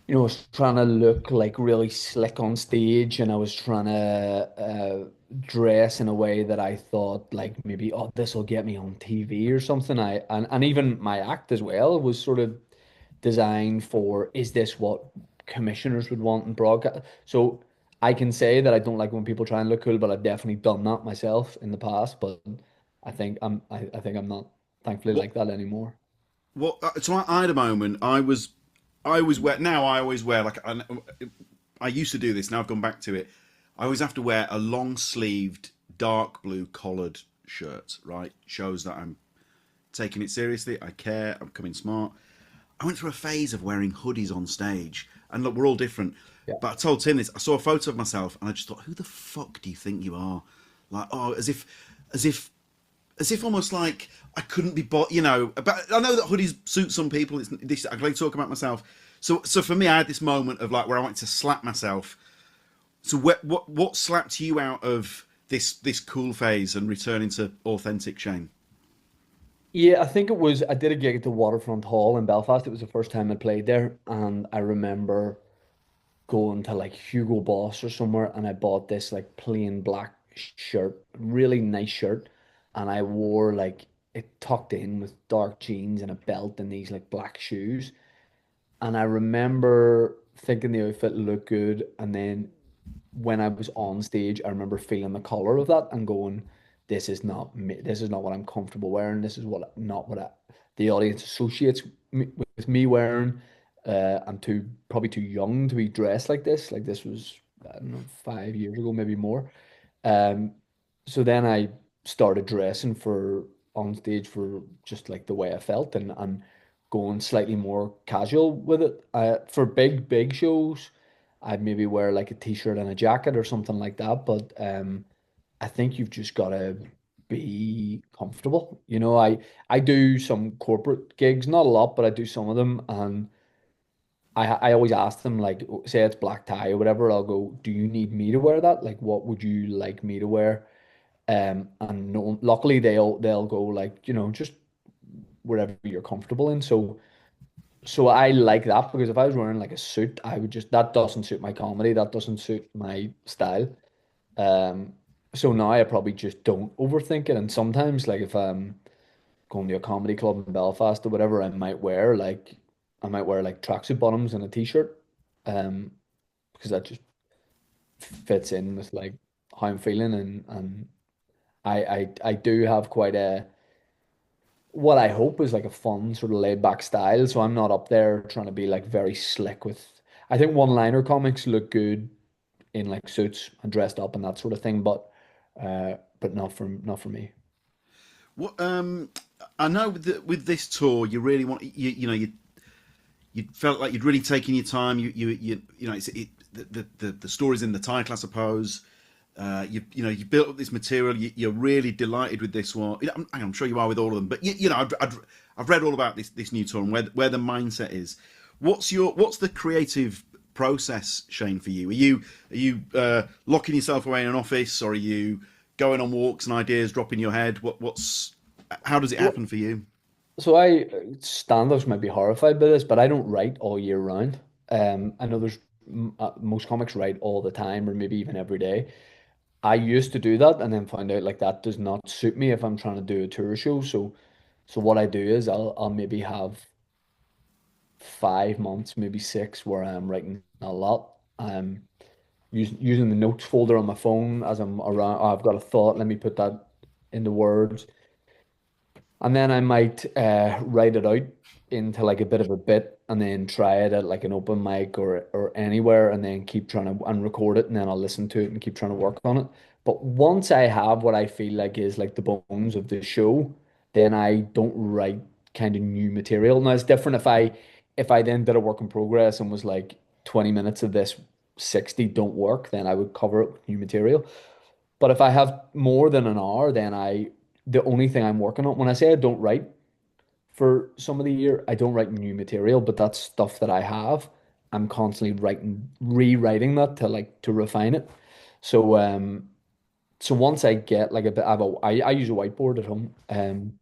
I was trying to look like really slick on stage, and I was trying to dress in a way that I thought like maybe, oh, this will get me on TV or something. And even my act as well was sort of designed for, is this what commissioners would want in broadcast? So I can say that I don't like when people try and look cool, but I've definitely done that myself in the past. But I think I'm not thankfully What? like that anymore. So I had a moment. I always wear now. I always wear like I used to do this. Now I've gone back to it. I always have to wear a long sleeved dark blue collared shirt. Right, shows that I'm taking it seriously. I care. I'm coming smart. I went through a phase of wearing hoodies on stage, and look, we're all different. Yeah. But I told Tim this. I saw a photo of myself, and I just thought, "Who the fuck do you think you are?" Like, oh, as if, as if almost like I couldn't be bought. But I know that hoodies suit some people. It's this. I can only talk about myself. So for me, I had this moment of like where I wanted to slap myself. So what slapped you out of this cool phase and returning to authentic Shane? Yeah, I think it was. I did a gig at the Waterfront Hall in Belfast. It was the first time I played there, and I remember going to like Hugo Boss or somewhere, and I bought this like plain black shirt, really nice shirt, and I wore like it tucked in with dark jeans and a belt and these like black shoes. And I remember thinking the outfit looked good, and then when I was on stage, I remember feeling the color of that and going, "This is not me. This is not what I'm comfortable wearing. This is not what the audience associates with me wearing. I'm probably too young to be dressed like this. Like this was, I don't know, 5 years ago, maybe more. Um, so then I started dressing for on stage for just like the way I felt and going slightly more casual with it. For big shows, I'd maybe wear like a t-shirt and a jacket or something like that. But I think you've just got to. be comfortable. I do some corporate gigs, not a lot, but I do some of them, and I always ask them, like, say it's black tie or whatever, I'll go, do you need me to wear that? Like, what would you like me to wear? And no, luckily they'll go like, just wherever you're comfortable in. So I like that, because if I was wearing like a suit, I would just that doesn't suit my comedy, that doesn't suit my style. Um, so now I probably just don't overthink it. And sometimes, like, if I'm going to a comedy club in Belfast or whatever, I might wear like tracksuit bottoms and a t-shirt, um, because that just fits in with like how I'm feeling, and I do have quite a what I hope is like a fun sort of laid back style. So I'm not up there trying to be like very slick with. I think one-liner comics look good in like suits and dressed up and that sort of thing, but not for me. What I know with this tour, you really want you felt like you'd really taken your time. The story's in the title, I suppose. You built up this material. You're really delighted with this one. I'm sure you are with all of them. But I've read all about this new tour and where the mindset is. What's the creative process, Shane, for you? Are you locking yourself away in an office, or are you going on walks and ideas drop in your head? What's how does it Well, happen for you? so stand-ups might be horrified by this, but I don't write all year round. I know most comics write all the time, or maybe even every day. I used to do that, and then found out like that does not suit me if I'm trying to do a tour show. So what I do is I'll maybe have 5 months, maybe six, where I'm writing a lot. Using the notes folder on my phone as I'm around. Oh, I've got a thought. Let me put that into words. And then I might write it out into like a bit of a bit, and then try it at like an open mic or anywhere, and then keep trying to and record it, and then I'll listen to it and keep trying to work on it. But once I have what I feel like is like the bones of the show, then I don't write kind of new material. Now it's different if I then did a work in progress and was like 20 minutes of this 60 don't work, then I would cover it with new material. But if I have more than an hour, then the only thing I'm working on, when I say I don't write for some of the year, I don't write new material, but that's stuff that I have. I'm constantly rewriting that to refine it. So so once I get like a bit, I use a whiteboard at home, and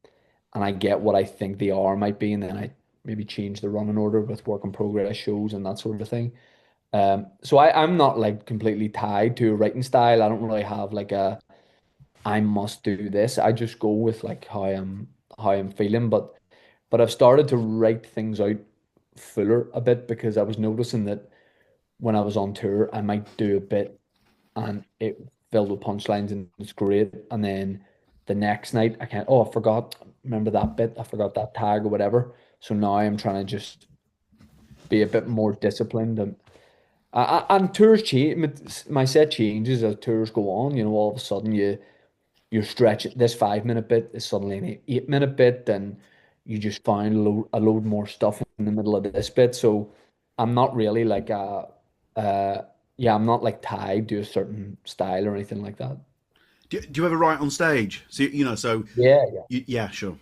I get what I think the hour might be, and then I maybe change the running order with work in progress shows and that sort of thing. So I'm not like completely tied to a writing style. I don't really have like I must do this. I just go with like how I'm feeling. But I've started to write things out fuller a bit, because I was noticing that when I was on tour, I might do a bit and it filled with punchlines and it's great. And then the next night I can't, oh, I forgot, remember that bit, I forgot that tag or whatever. So now I'm trying to just be a bit more disciplined, and tours change. My set changes as tours go on. All of a sudden you're stretching this 5 minute bit is suddenly an 8 minute bit, and you just find a load more stuff in the middle of this bit. So I'm not really like uh yeah, I'm not like tied to a certain style or anything like that. Do you ever write on stage? So Yeah, yeah, sure.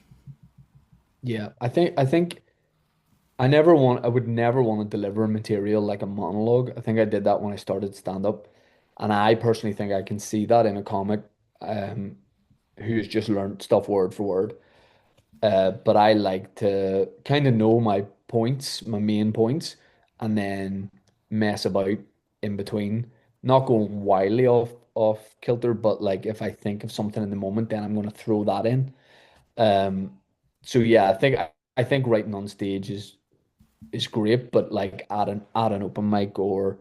yeah. I would never want to deliver material like a monologue. I think I did that when I started stand up. And I personally think I can see that in a comic um who's just learned stuff word for word. But I like to kind of know my points, my main points, and then mess about in between. Not going wildly off kilter, but like if I think of something in the moment, then I'm going to throw that in. Um, so yeah, I think writing on stage is great, but like at an open mic or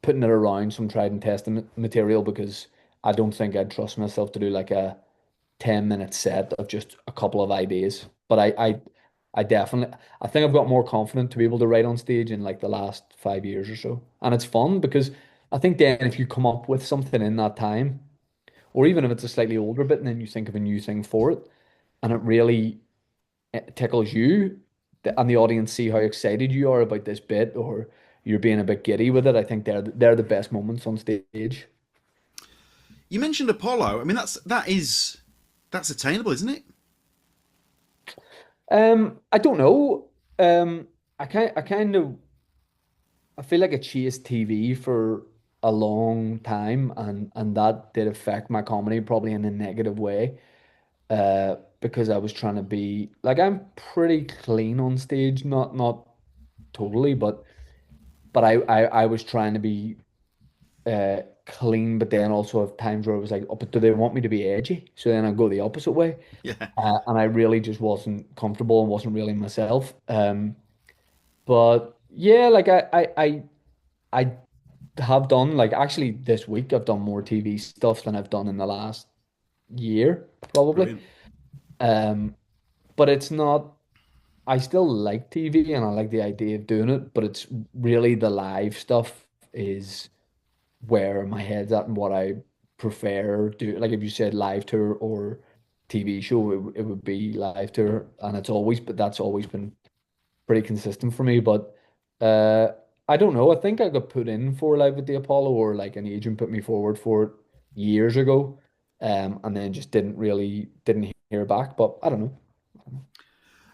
putting it around some tried and tested material, because I don't think I'd trust myself to do like a 10-minute set of just a couple of ideas. But I definitely, I think I've got more confident to be able to write on stage in like the last 5 years or so. And it's fun because I think then if you come up with something in that time, or even if it's a slightly older bit, and then you think of a new thing for it, and it really tickles you, and the audience see how excited you are about this bit, or you're being a bit giddy with it, I think they're the best moments on stage. You mentioned Apollo. I mean, that's attainable, isn't it? I don't know. I kind of I feel like I chased TV for a long time, and that did affect my comedy probably in a negative way. Because I was trying to be like I'm pretty clean on stage, not totally, but I was trying to be clean, but then also have times where I was like, oh, but do they want me to be edgy? So then I go the opposite way. Yeah. And I really just wasn't comfortable and wasn't really myself. But yeah, like I have done like actually this week I've done more TV stuff than I've done in the last year, probably. Brilliant. Um, but it's not, I still like TV and I like the idea of doing it, but it's really the live stuff is where my head's at and what I prefer do. Like if you said live tour or TV show, it would be live tour, and but that's always been pretty consistent for me. But uh, I don't know. I think I got put in for Live at the Apollo, or like an agent put me forward for it years ago, and then just didn't hear back. But I don't know.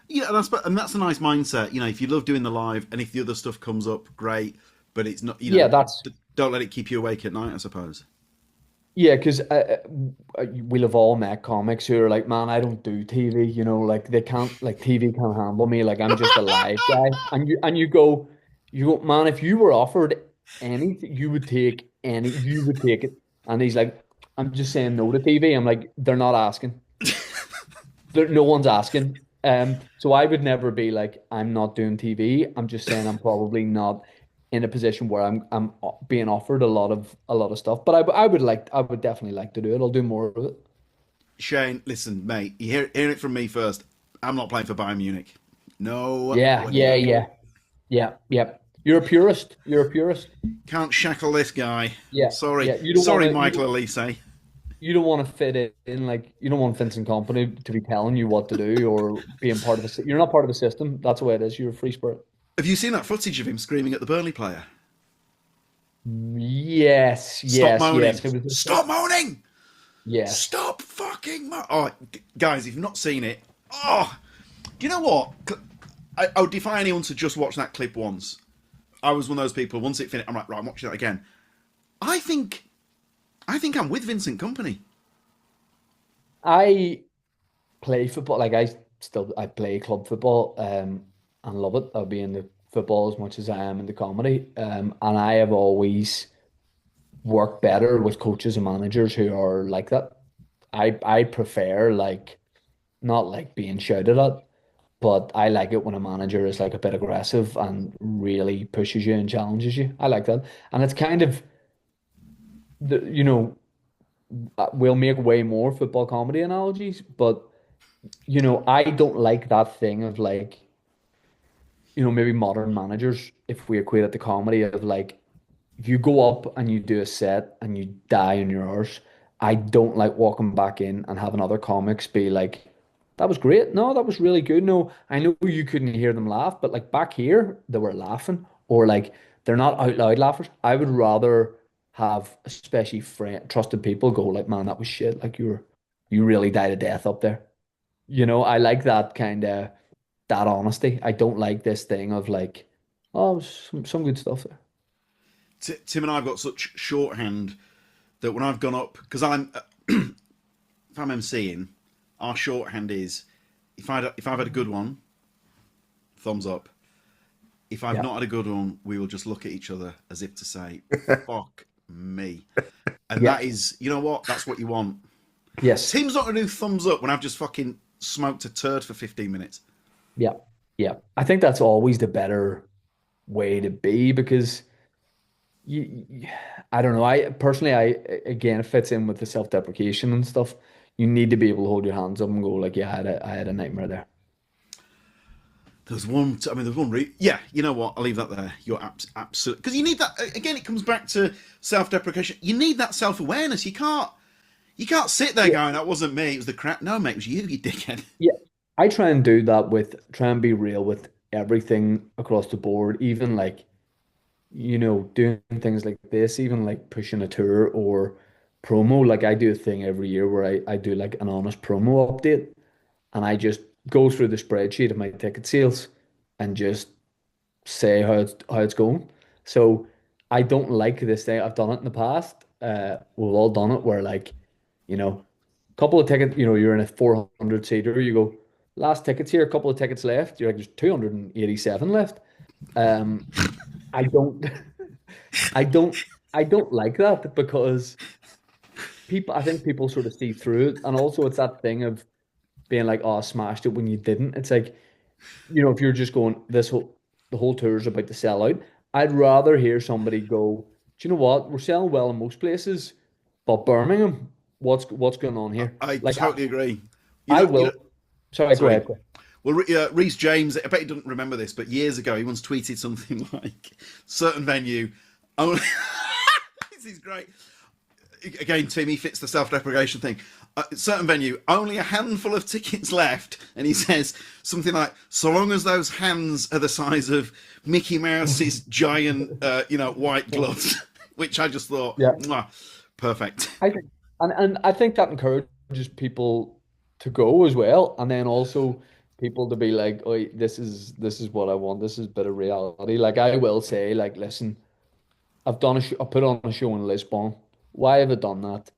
Yeah, and that's a nice mindset. If you love doing the live, and if the other stuff comes up, great. But it's not. Yeah, that's Don't let it keep you awake at night, I suppose. Yeah, because we'll have all met comics who are like, man, I don't do TV, like they can't, like TV can't handle me, like I'm just a live guy. And you go, man, if you were offered anything, you would take it. And he's like, I'm just saying no to TV. I'm like, they're not asking. No one's asking. So I would never be like, I'm not doing TV. I'm just saying I'm probably not in a position where I'm being offered a lot of stuff. But I would definitely like to do it. I'll do more of it. Shane, listen, mate, you hear it from me first. I'm not playing for Bayern Munich. No Yeah, yeah, way. yeah, yeah, yeah. You're a purist. You're a purist. Can't shackle this guy. Yeah, Sorry, yeah. You don't want sorry, to. Michael Elise. You don't want to fit it in. Like you don't want Vincent Company to be telling you what to do or being part of the. You're not part of the system. That's the way it is. You're a free spirit. Have you seen that footage of him screaming at the Burnley player? Yes, Stop yes, moaning! yes. It was. Stop moaning! Yes. Stop fucking Oh, guys, if you've not seen it, oh, do you know what? I would defy anyone to just watch that clip once. I was one of those people. Once it finished, I'm like, right, I'm watching it again. I think, I think I'm with Vincent Company. I play football. Like I play club football, and love it. I'll be in the football as much as I am in the comedy. And I have always worked better with coaches and managers who are like that. I prefer like not like being shouted at, but I like it when a manager is like a bit aggressive and really pushes you and challenges you. I like that. And it's kind of we'll make way more football comedy analogies, but I don't like that thing of like, maybe modern managers, if we equate it to comedy, of like, if you go up and you do a set and you die in your arse, I don't like walking back in and having other comics be like, that was great. No, that was really good. No, I know you couldn't hear them laugh, but like back here, they were laughing, or like they're not out loud laughers. I would rather have, especially trusted people, go like, man, that was shit. Like you really died a death up there. I like that honesty. I don't like this thing of like, oh, some good stuff there. Tim and I have got such shorthand that when I've gone up, because if I'm emceeing, our shorthand is if I've had a good one, thumbs up. If I've Yeah. not had a good one, we will just look at each other as if to say, "Fuck me," and Yeah. that is, you know what? That's what you want. Yes. Tim's not going to do thumbs up when I've just fucking smoked a turd for 15 minutes. Yeah. Yeah. I think that's always the better way to be because you, I don't know. I personally, again, it fits in with the self-deprecation and stuff. You need to be able to hold your hands up and go like, yeah, I had a nightmare there. There's one. I mean, there's one. Yeah, you know what? I'll leave that there. You're absolute because you need that. Again, it comes back to self-deprecation. You need that self-awareness. You can't. You can't sit there Yeah. going, "That wasn't me. It was the crap." No, mate, it was you. You dickhead. Yeah. I try and do that try and be real with everything across the board, even like, doing things like this, even like pushing a tour or promo. Like I do a thing every year where I do like an honest promo update, and I just go through the spreadsheet of my ticket sales and just say how it's going. So I don't like this thing. I've done it in the past. We've all done it where like, couple of tickets, you're in a 400 seater, you go, last tickets here, a couple of tickets left. You're like, there's 287 left. Um, I don't I don't I don't like that because I think people sort of see through it. And also it's that thing of being like, oh, I smashed it when you didn't. It's like, if you're just going, the whole tour is about to sell out. I'd rather hear somebody go, do you know what? We're selling well in most places, but Birmingham, what's going on here? I Like totally agree. I will. Sorry, go Sorry. ahead. Well, Reece James, I bet he doesn't remember this, but years ago he once tweeted something like, certain venue, only... This is great. Again, Tim, he fits the self-deprecation thing. Certain venue, only a handful of tickets left, and he says something like, so long as those hands are the size of Mickey Mouse's giant, white gloves, which I just thought, Yeah. mwah, perfect. I think, and I think that encourages people to go as well, and then also people to be like, "Oh, this is what I want. This is a bit of reality." Like I will say, like, listen, I put on a show in Lisbon. Why have I done that?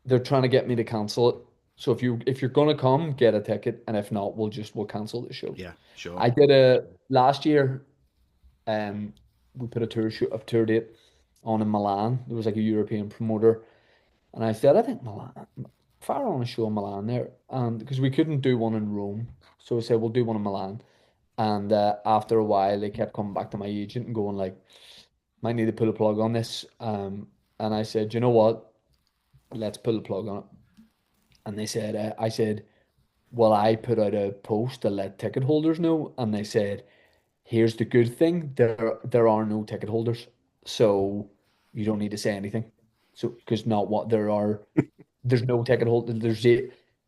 They're trying to get me to cancel it. So if you're gonna come, get a ticket, and if not, we'll cancel the show. Yeah, sure. I did a last year. Um, we put a tour date on in Milan. There was like a European promoter. And I said, I think Milan, far on a show in Milan there. And because we couldn't do one in Rome. So I said, we'll do one in Milan. And after a while, they kept coming back to my agent and going like, might need to pull a plug on this. And I said, you know what? Let's pull the plug on it. And they said, I said, well, I put out a post to let ticket holders know. And they said, here's the good thing. There are no ticket holders. So you don't need to say anything. So, because not what there's no ticket hold.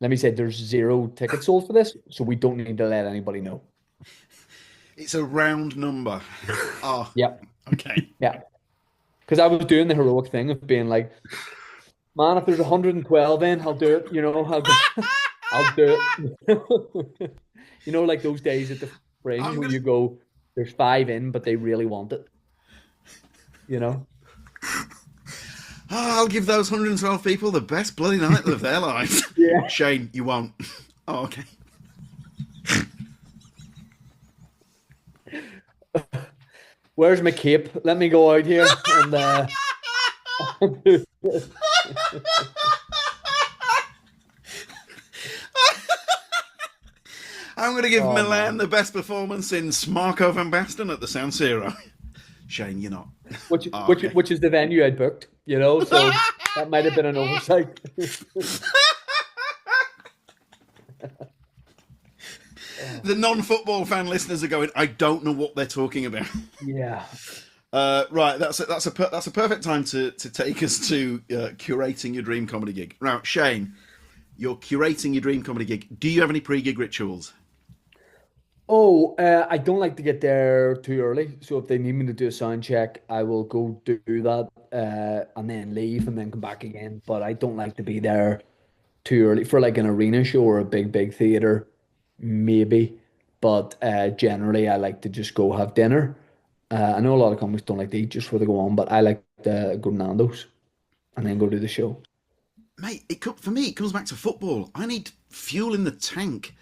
Let me say, there's zero tickets sold for this, so we don't need to let anybody know. It's a round number. Oh, Yeah, okay. yeah. Because I was doing the heroic thing of being like, man, if there's 112 in, I'll do it. I'll do it. Like those days at the Fringe where you go, there's 5 in, but they really want it. I'll give those 112 people the best bloody night of their lives. Yeah. Shane, you won't. Oh, okay. Where's my cape? Let me go out here and I'm going to give Milan the best performance since Marco van Basten at the San Siro. Shane, you're not. Which is the venue I'd booked, so that might have been an oversight. The non-football fan listeners are going, I don't know what they're talking about. Yeah. Right, that's a perfect time to take us to curating your dream comedy gig. Now, Shane, you're curating your dream comedy gig. Do you have any pre-gig rituals? Oh, I don't like to get there too early. So if they need me to do a sound check, I will go do that and then leave and then come back again. But I don't like to be there too early for like an arena show or a big theater, maybe. But generally, I like to just go have dinner. I know a lot of comics don't like to eat just before they go on, but I like to go to Nando's and then go do the show. Mate, for me, it comes back to football. I need fuel in the tank.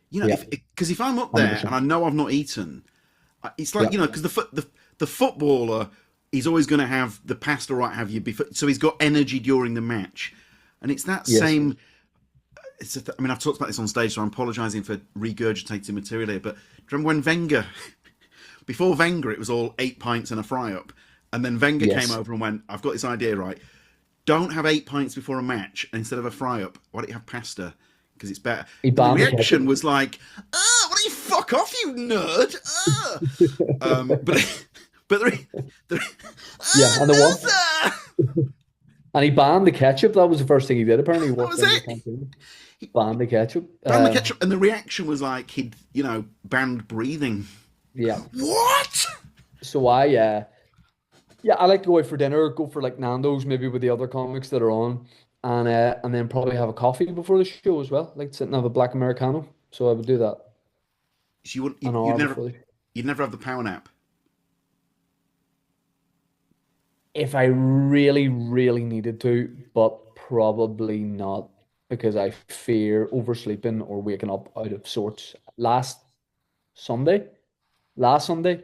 Yeah. Because if I'm up there 100%. and I know I've not eaten, it's like, Yeah. because the footballer, he's always going to have the pasta right have you before, so he's got energy during the match, and it's that Yes. same. I've talked about this on stage, so I'm apologising for regurgitating material here. But do you remember when Wenger, before Wenger, it was all 8 pints and a fry up, and then Wenger Yes. came over and went, "I've got this idea, right? Don't have 8 pints before a match, and instead of a fry up, why don't you have pasta? Because it's better." He The banned the reaction ketchup. was like, why don't you fuck off, you nerd? Yeah, and and he banned the ketchup. That was the first thing he did. Apparently, he walked was into it. the canteen. Banned the ketchup. Banned the ketchup, and the reaction was like he'd, banned breathing. Yeah. What? So I Yeah, I like to go out for dinner, go for like Nando's maybe with the other comics that are on, and then probably have a coffee before the show as well. Like to sit and have a black Americano. So I would do that So you would an you'd hour never before the show. have the power nap. If I really, really needed to, but probably not because I fear oversleeping or waking up out of sorts. Sunday, last Sunday,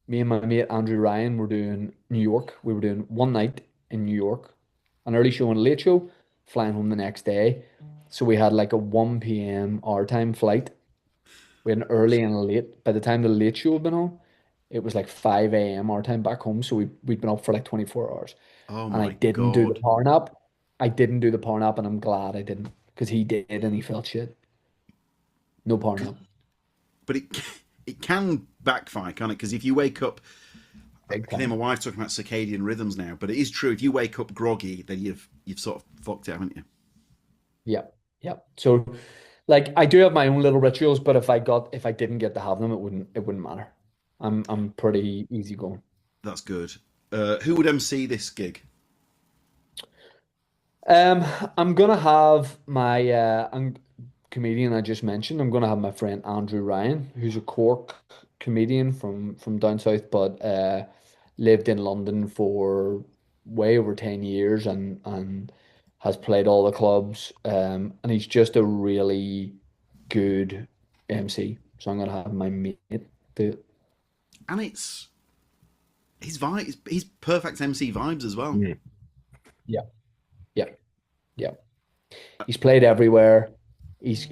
me and my mate Andrew Ryan were doing New York. We were doing one night in New York, an early show and a late show, flying home the next day. So we had like a 1 p.m. our time flight. We had an early and a late. By the time the late show had been on, it was like 5 a.m. our time back home. So we'd been up for like 24 hours. Oh And I my didn't do the god! power nap. I didn't do the power nap, and I'm glad I didn't because he did and he felt shit. No power nap. But it can backfire, can't it? Because if you wake up, I Big can hear my time. wife talking about circadian rhythms now. But it is true. If you wake up groggy, then you've sort of fucked it, haven't you? Yeah. Yeah. So like I do have my own little rituals, but if I didn't get to have them, it wouldn't matter. I'm pretty easy going. That's good. Who would MC this gig? Um, I'm gonna have my comedian I just mentioned. I'm gonna have my friend Andrew Ryan, who's a Cork comedian from down south, but lived in London for way over 10 years and has played all the clubs. And he's just a really good MC. So I'm gonna have my mate do it. And it's his vibe. He's perfect MC vibes as well. Mm. Yeah, yeah, yeah. He's played everywhere. He's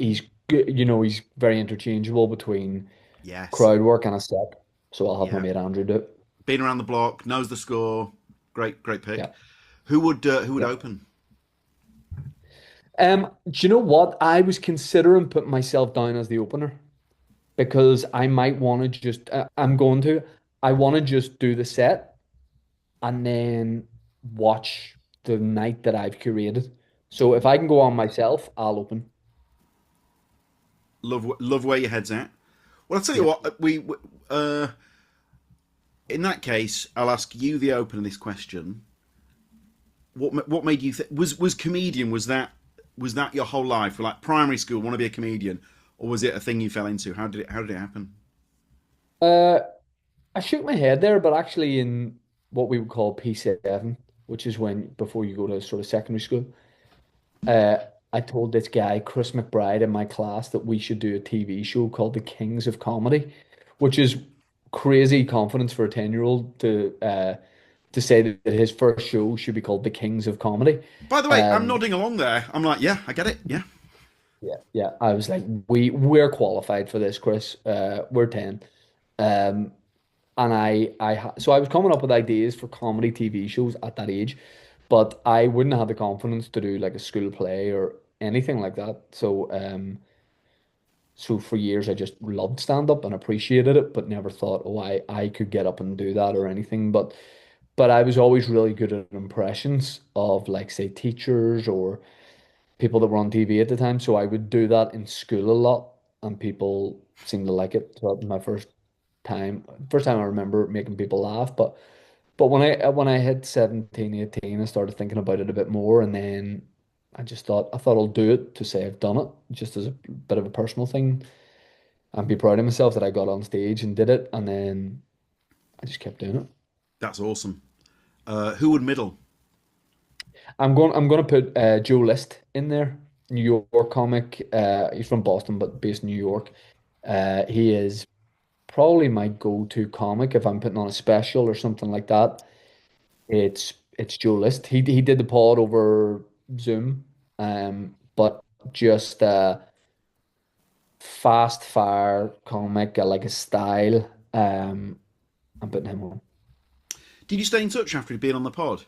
good, he's very interchangeable between Yes. crowd work and a set. So I'll have my Yeah. mate Andrew do it. Been around the block, knows the score. Great pick. Yeah. Who would Yeah. open? Do you know what? I was considering putting myself down as the opener because I might want to just I want to just do the set and then watch the night that I've curated. So if I can go on myself, I'll open. Love where your head's at. Well, I'll tell you Yeah. what. Uh, in that case, I'll ask you the opener this question. What made you think was comedian? Was that your whole life? Like primary school, want to be a comedian, or was it a thing you fell into? How did it happen? Uh, I shook my head there, but actually in what we would call P7, which is when before you go to sort of secondary school, uh, I told this guy, Chris McBride, in my class that we should do a TV show called The Kings of Comedy, which is crazy confidence for a 10-year-old to say that his first show should be called The Kings of Comedy. By the way, I'm Um, nodding along there. I'm like, yeah, I get it. Yeah, yeah, yeah. I was like, we're qualified for this, Chris. We're 10. Um, And so I was coming up with ideas for comedy TV shows at that age, but I wouldn't have the confidence to do like a school play or anything like that. So for years I just loved stand up and appreciated it, but never thought, oh, I could get up and do that or anything. But I was always really good at impressions of like say teachers or people that were on TV at the time. So I would do that in school a lot, and people seemed to like it. So that was my first time I remember making people laugh. But when I hit 17, 18, I started thinking about it a bit more, and then I thought I'll do it to say I've done it, just as a bit of a personal thing, and be proud of myself that I got on stage and did it, and then I just kept doing it. that's awesome. Who would middle? I'm gonna put Joe List in there, New York comic. He's from Boston but based in New York. He is probably my go-to comic if I'm putting on a special or something like that. It's Joe List. He did the pod over Zoom, but just fast fire comic, like a style. I'm putting him on. Did you stay in touch after being on the pod?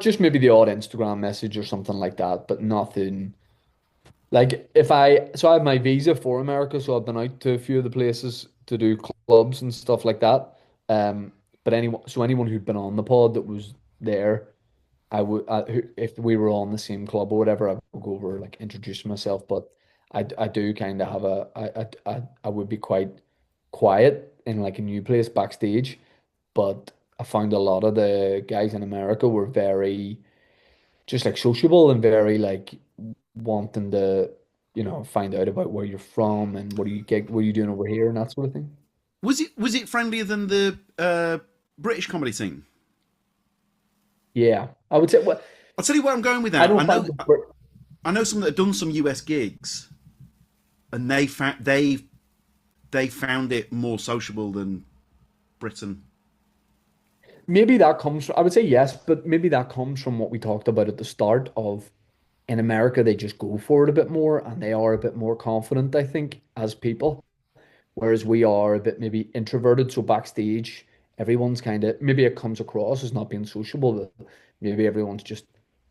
Just maybe the odd Instagram message or something like that, but nothing. Like if I so I have my visa for America, so I've been out to a few of the places to do clubs and stuff like that. But anyone who'd been on the pod that was there, if we were on the same club or whatever, I would go over like introduce myself. But I do kind of have I would be quite quiet in like a new place backstage, but I found a lot of the guys in America were very just like sociable and very like wanting to, find out about where you're from and what are you doing over here and that sort of thing. Was it friendlier than the British comedy scene? Yeah, I would say. Well, I'll tell you where I'm going with I that. I don't know find the I know some that have done some US gigs, and they found it more sociable than Britain. maybe that comes from, I would say yes, but maybe that comes from what we talked about at the start of in America, they just go for it a bit more and they are a bit more confident, I think, as people. Whereas we are a bit maybe introverted. So backstage, everyone's kind of maybe it comes across as not being sociable, but maybe everyone's just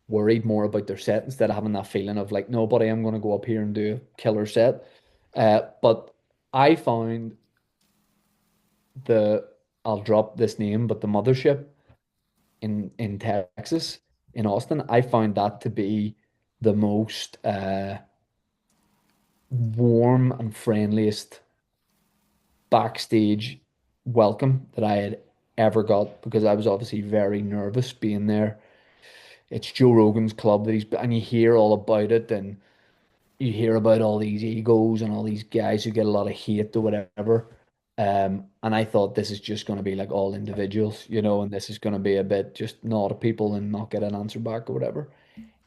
worried more about their set instead of having that feeling of like, nobody, I'm going to go up here and do a killer set. But I found the I'll drop this name, but the mothership in Texas, in Austin, I found that to be the most warm and friendliest backstage welcome that I had ever got because I was obviously very nervous being there. It's Joe Rogan's club that and you hear all about it and you hear about all these egos and all these guys who get a lot of hate or whatever. And I thought this is just going to be like all individuals, and this is going to be a bit just nod at people and not get an answer back or whatever.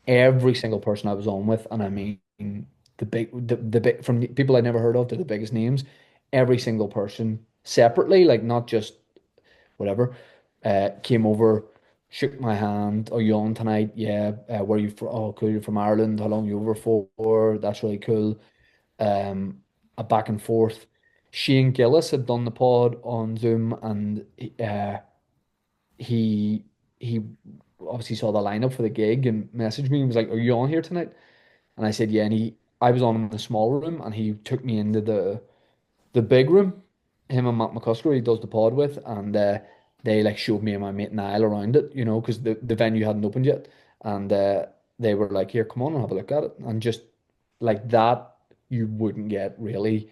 Every single person I was on with, and I mean the big from the people I never heard of to the biggest names, every single person separately, like not just whatever, came over, shook my hand. Are you on tonight? Yeah. Where are you from? Oh, cool. You're from Ireland. How long you over for? That's really cool. Um, a back and forth. Shane Gillis had done the pod on Zoom, and he he obviously saw the lineup for the gig and messaged me and was like, "Are you on here tonight?" And I said, "Yeah." And I was on in the small room, and he took me into the big room. Him and Matt McCusker, he does the pod with, and they like showed me and my mate Niall around it, because the venue hadn't opened yet, and they were like, "Here, come on and have a look at it," and just like that, you wouldn't get really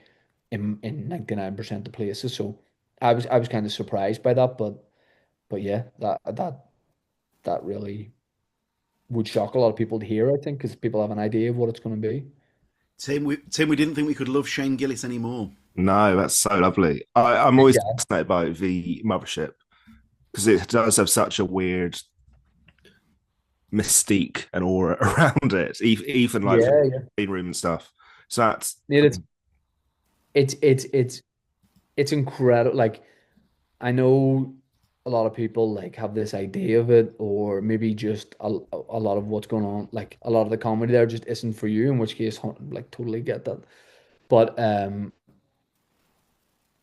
in 99% of places. So I was kind of surprised by that, but yeah, that really would shock a lot of people to hear, I think, because people have an idea of what it's going to be. Tim, we didn't think we could love Shane Gillis anymore. No, that's so lovely. I'm Good always guy. fascinated by the mothership because it does have such a weird mystique and aura around it, even like Yeah, the yeah. green room and stuff. So that's It's it's it's it's incredible. Like I know a lot of people like have this idea of it, or maybe just a lot of what's going on. Like a lot of the comedy there just isn't for you. In which case, like totally get that. But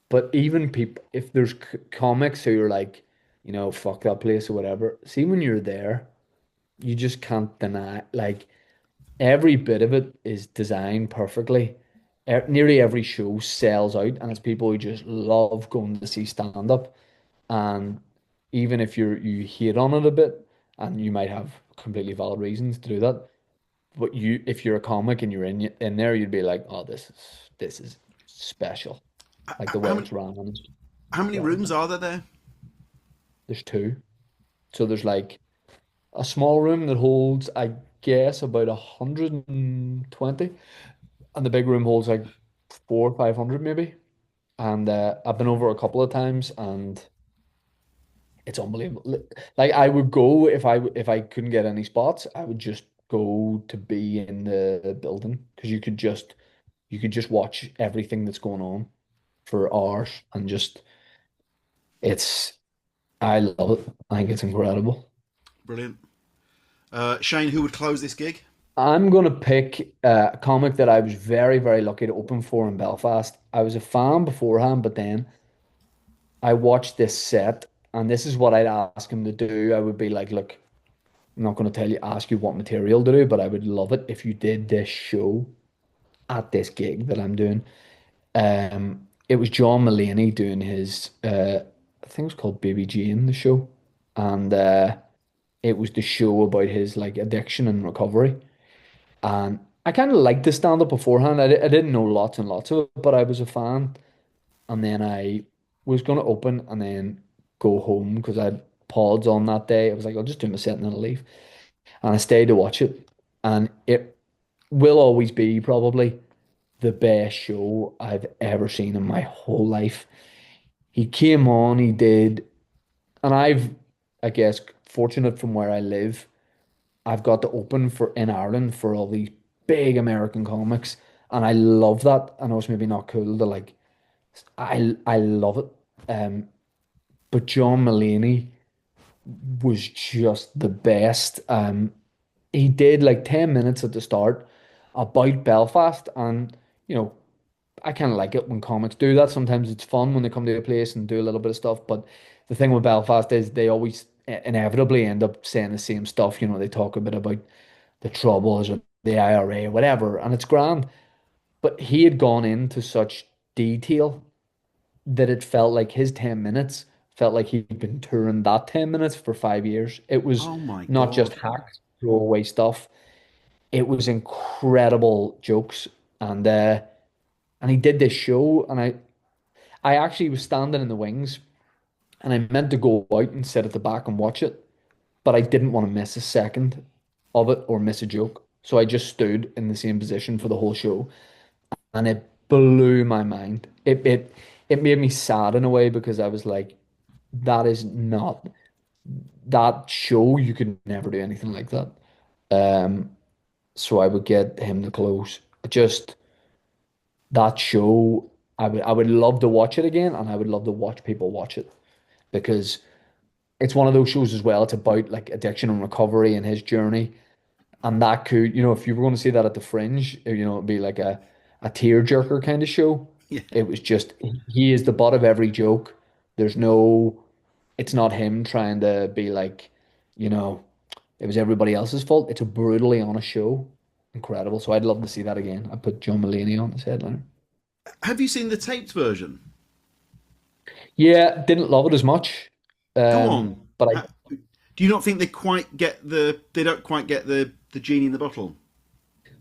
but even people, if there's comics who are like, fuck that place or whatever. See, when you're there, you just can't deny. Like every bit of it is designed perfectly. Nearly every show sells out, and it's people who just love going to see stand up. And even if you hate on it a bit, and you might have completely valid reasons to do that, but if you're a comic and you're in there, you'd be like, oh, this is special. Like the way How many it's run is how many rooms incredible. are there there? There's two, so there's like a small room that holds, I guess, about 120, and the big room holds like 400 or 500 maybe. And I've been over a couple of times, and it's unbelievable. Like I would go if I couldn't get any spots, I would just go to be in the building because you could just watch everything that's going on for hours and just it's I love it. I think it's incredible. Brilliant. Shane, who would close this gig? I'm gonna pick a comic that I was very, very lucky to open for in Belfast. I was a fan beforehand, but then I watched this set, and this is what I'd ask him to do. I would be like, look, I'm not going to ask you what material to do, but I would love it if you did this show at this gig that I'm doing. It was John Mulaney doing his, I think it was called Baby Jane, the show, and it was the show about his like addiction and recovery. And I kind of liked the stand up beforehand. I didn't know lots and lots of it, but I was a fan. And then I was going to open, and then go home because I had pods on that day. I was like, I'll just do my set and then I'll leave. And I stayed to watch it. And it will always be probably the best show I've ever seen in my whole life. He came on, he did, and I guess, fortunate from where I live, I've got to open for in Ireland for all these big American comics, and I love that. I know it's maybe not cool to like, I love it. But John Mulaney was just the best. He did like 10 minutes at the start about Belfast, and you know, I kind of like it when comics do that. Sometimes it's fun when they come to a place and do a little bit of stuff. But the thing with Belfast is they always inevitably end up saying the same stuff. You know, they talk a bit about the Troubles or the IRA or whatever, and it's grand. But he had gone into such detail that it felt like his 10 minutes felt like he'd been touring that 10 minutes for 5 years. It was Oh my not just God. hacks, throwaway stuff. It was incredible jokes. And he did this show, and I actually was standing in the wings, and I meant to go out and sit at the back and watch it, but I didn't want to miss a second of it or miss a joke. So I just stood in the same position for the whole show, and it blew my mind. It made me sad in a way because I was like, that is not that show. You could never do anything like that. Um, so I would get him to close. Just that show, I would love to watch it again, and I would love to watch people watch it because it's one of those shows as well. It's about like addiction and recovery and his journey. And that could, if you were going to see that at the Fringe, it'd be like a tearjerker kind of show. Yeah. It was just he is the butt of every joke. There's no, it's not him trying to be like, you know, it was everybody else's fault. It's a brutally honest show. Incredible. So I'd love to see that again. I put John Mulaney on as headliner. Have you seen the taped version? Yeah, didn't love it as much. Go on. But I Do you not think they don't quite get the genie in the bottle?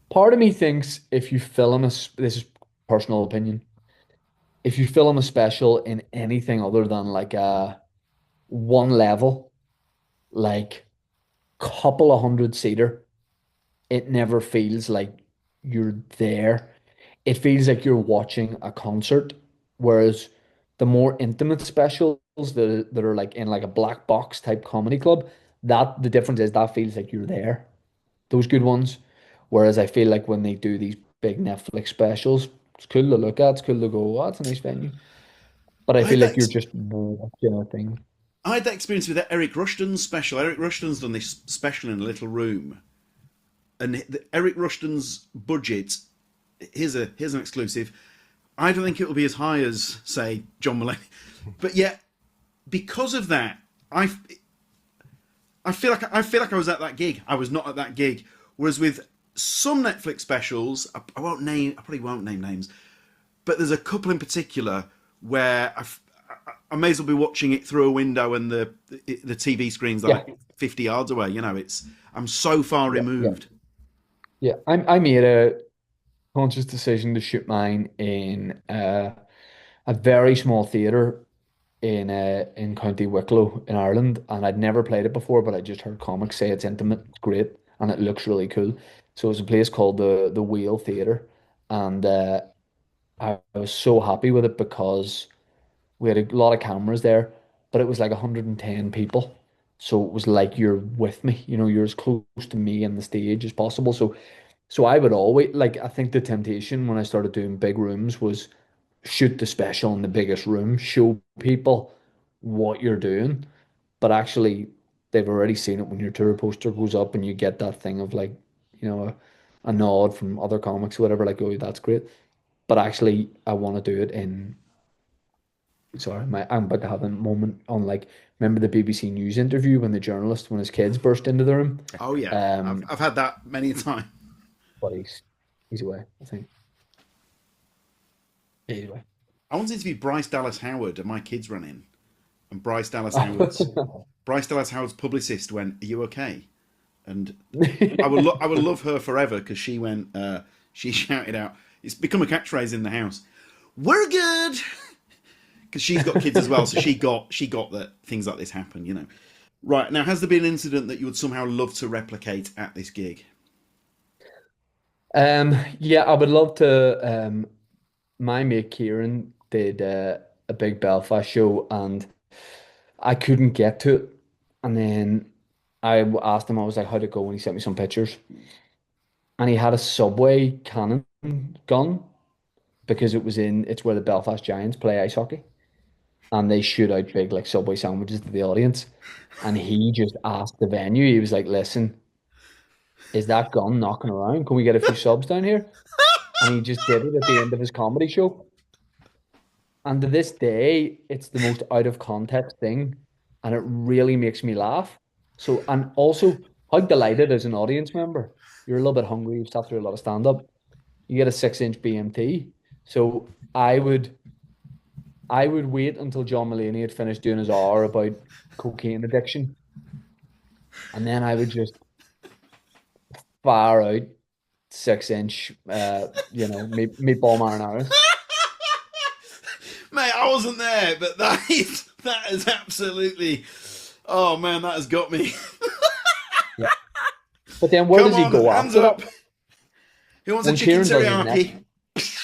part of me thinks if you film this is personal opinion, if you film a special in anything other than like a one level, like couple of hundred seater, it never feels like you're there. It feels like you're watching a concert. Whereas the more intimate specials that are like in like a black box type comedy club, that the difference is that feels like you're there. Those good ones. Whereas I feel like when they do these big Netflix specials, it's cool to look at, it's cool to go, oh, that's a nice venue. But I I had feel that. like you're just watching a thing. I had that experience with that Eric Rushton's special. Eric Rushton's done this special in a little room, and Eric Rushton's budget. Here's an exclusive. I don't think it will be as high as say John Mulaney, but yet because of that, I feel like I was at that gig. I was not at that gig. Whereas with some Netflix specials, I probably won't name names, but there's a couple in particular where I may as well be watching it through a window and the TV screen's Yeah, like 50 yards away. I'm so far yeah, yeah. removed. Yeah. I made a conscious decision to shoot mine in a very small theater in County Wicklow in Ireland, and I'd never played it before, but I just heard comics say it's intimate, it's great, and it looks really cool. So it's a place called the Wheel Theatre, and I was so happy with it because we had a lot of cameras there, but it was like 110 people. So it was like you're with me, you're as close to me and the stage as possible. So I would always like I think the temptation when I started doing big rooms was shoot the special in the biggest room, show people what you're doing, but actually they've already seen it when your tour poster goes up and you get that thing of like, a nod from other comics or whatever, like, oh, that's great. But actually I want to do it in sorry, I'm about to have a moment on like remember the BBC News interview when the journalist when his kids burst into the room? Oh yeah, I've Um I've had that many a time. but he's away, I think. Anyway. I wanted to be Bryce Dallas Howard, and my kids ran in, and Bryce Dallas Howard's publicist went, "Are you okay?" And I would love her forever because she went, she shouted out, it's become a catchphrase in the house. We're good. because she's got kids as well, so she got that things like this happen, you know. Right, now, has there been an incident that you would somehow love to replicate at this gig? Yeah, I would love to. My mate Kieran did a big Belfast show, and I couldn't get to it. And then asked him, I was like, how'd it go? And he sent me some pictures. And he had a Subway cannon gun because it's where the Belfast Giants play ice hockey. And they shoot out big like Subway sandwiches to the audience. And he just asked the venue, he was like, listen, is that gun knocking around? Can we get a few subs down here? And he just did it at the end of his comedy show. And to this day, it's the most out of context thing, and it really makes me laugh. So, and also, how delighted as an audience member, you're a little bit hungry, you've sat through a lot of stand-up, you get a 6-inch BMT. So I would wait until John Mulaney had finished doing his hour about cocaine addiction, and then I would just fire out 6-inch, meatball marinara. Mate, I wasn't there, but that is absolutely. Oh man, that has got me. Yeah. But then where Come does he on, go hands after up. that? Who wants a When chicken Kieran does teriyaki?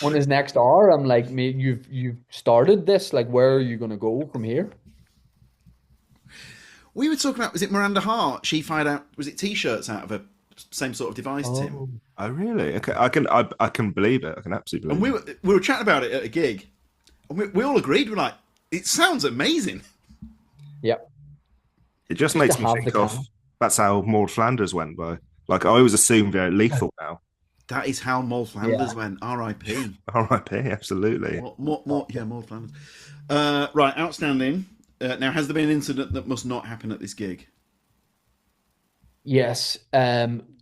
on his next hour, I'm like, mate, you've started this. Like, where are you gonna go from here? We were talking about, was it Miranda Hart? She fired out, was it t-shirts out of a same sort of device, Tim? Oh, Oh, really? Okay, I can believe it. I can absolutely And believe we were chatting about it at a gig, and we all agreed. We're like, it sounds amazing. yeah. it. Just Just to makes me have the think of can. that's how Maud Flanders went by. Like I always assume very lethal now. That is how Moll Yeah. Flanders went. R.I.P. R.I.P. Absolutely. Yeah, Moll Flanders. Right, outstanding. Now, has there been an incident that must not happen at this gig? Yes.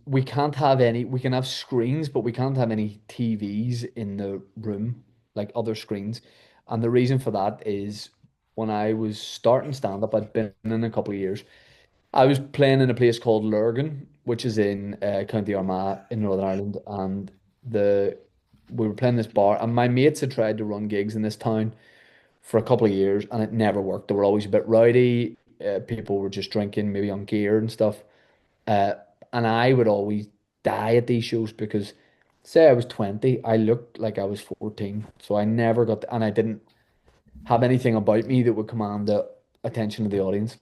We can't have any. We can have screens, but we can't have any TVs in the room, like other screens. And the reason for that is when I was starting stand up, I'd been in a couple of years. I was playing in a place called Lurgan, which is in County Armagh in Northern Ireland, and the we were playing this bar, and my mates had tried to run gigs in this town for a couple of years, and it never worked. They were always a bit rowdy. People were just drinking, maybe on gear and stuff. Uh, and I would always die at these shows because, say I was 20, I looked like I was 14. So I never got, and I didn't have anything about me that would command the attention of the audience.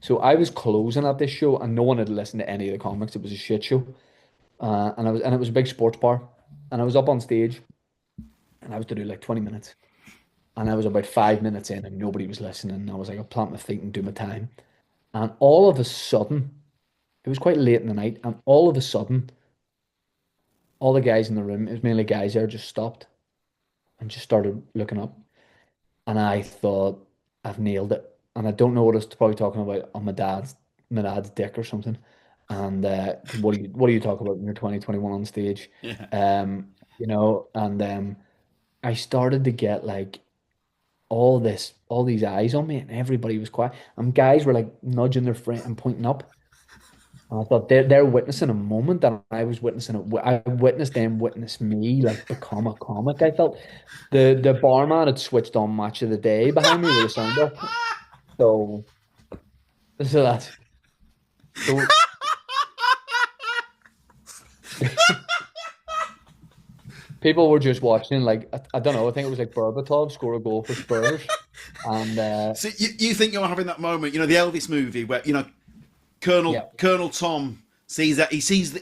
So I was closing at this show, and no one had listened to any of the comics. It was a shit show, and it was a big sports bar, and I was up on stage, and I was to do like 20 minutes, and I was about 5 minutes in, and nobody was listening. And I was like, I'll plant my feet and do my time, and all of a sudden, it was quite late in the night, and all of a sudden, all the guys in the room, it was mainly guys there, just stopped and just started looking up. And I thought, I've nailed it. And I don't know what I was probably talking about on my dad's dick or something. And 'cause what do you talk about when you're 2021 on stage? Yeah. And I started to get like all these eyes on me, and everybody was quiet. And guys were like nudging their friend and pointing up. I thought they're witnessing a moment that I was witnessing it. I witnessed them witness me like become a comic. I felt the barman had switched on Match of the Day behind me with the sound off. So so that's so people were just watching like I don't know. I think it was like Berbatov score a goal for Spurs, and So you think you're having that moment, the Elvis movie where Colonel yeah, Colonel Tom sees that he sees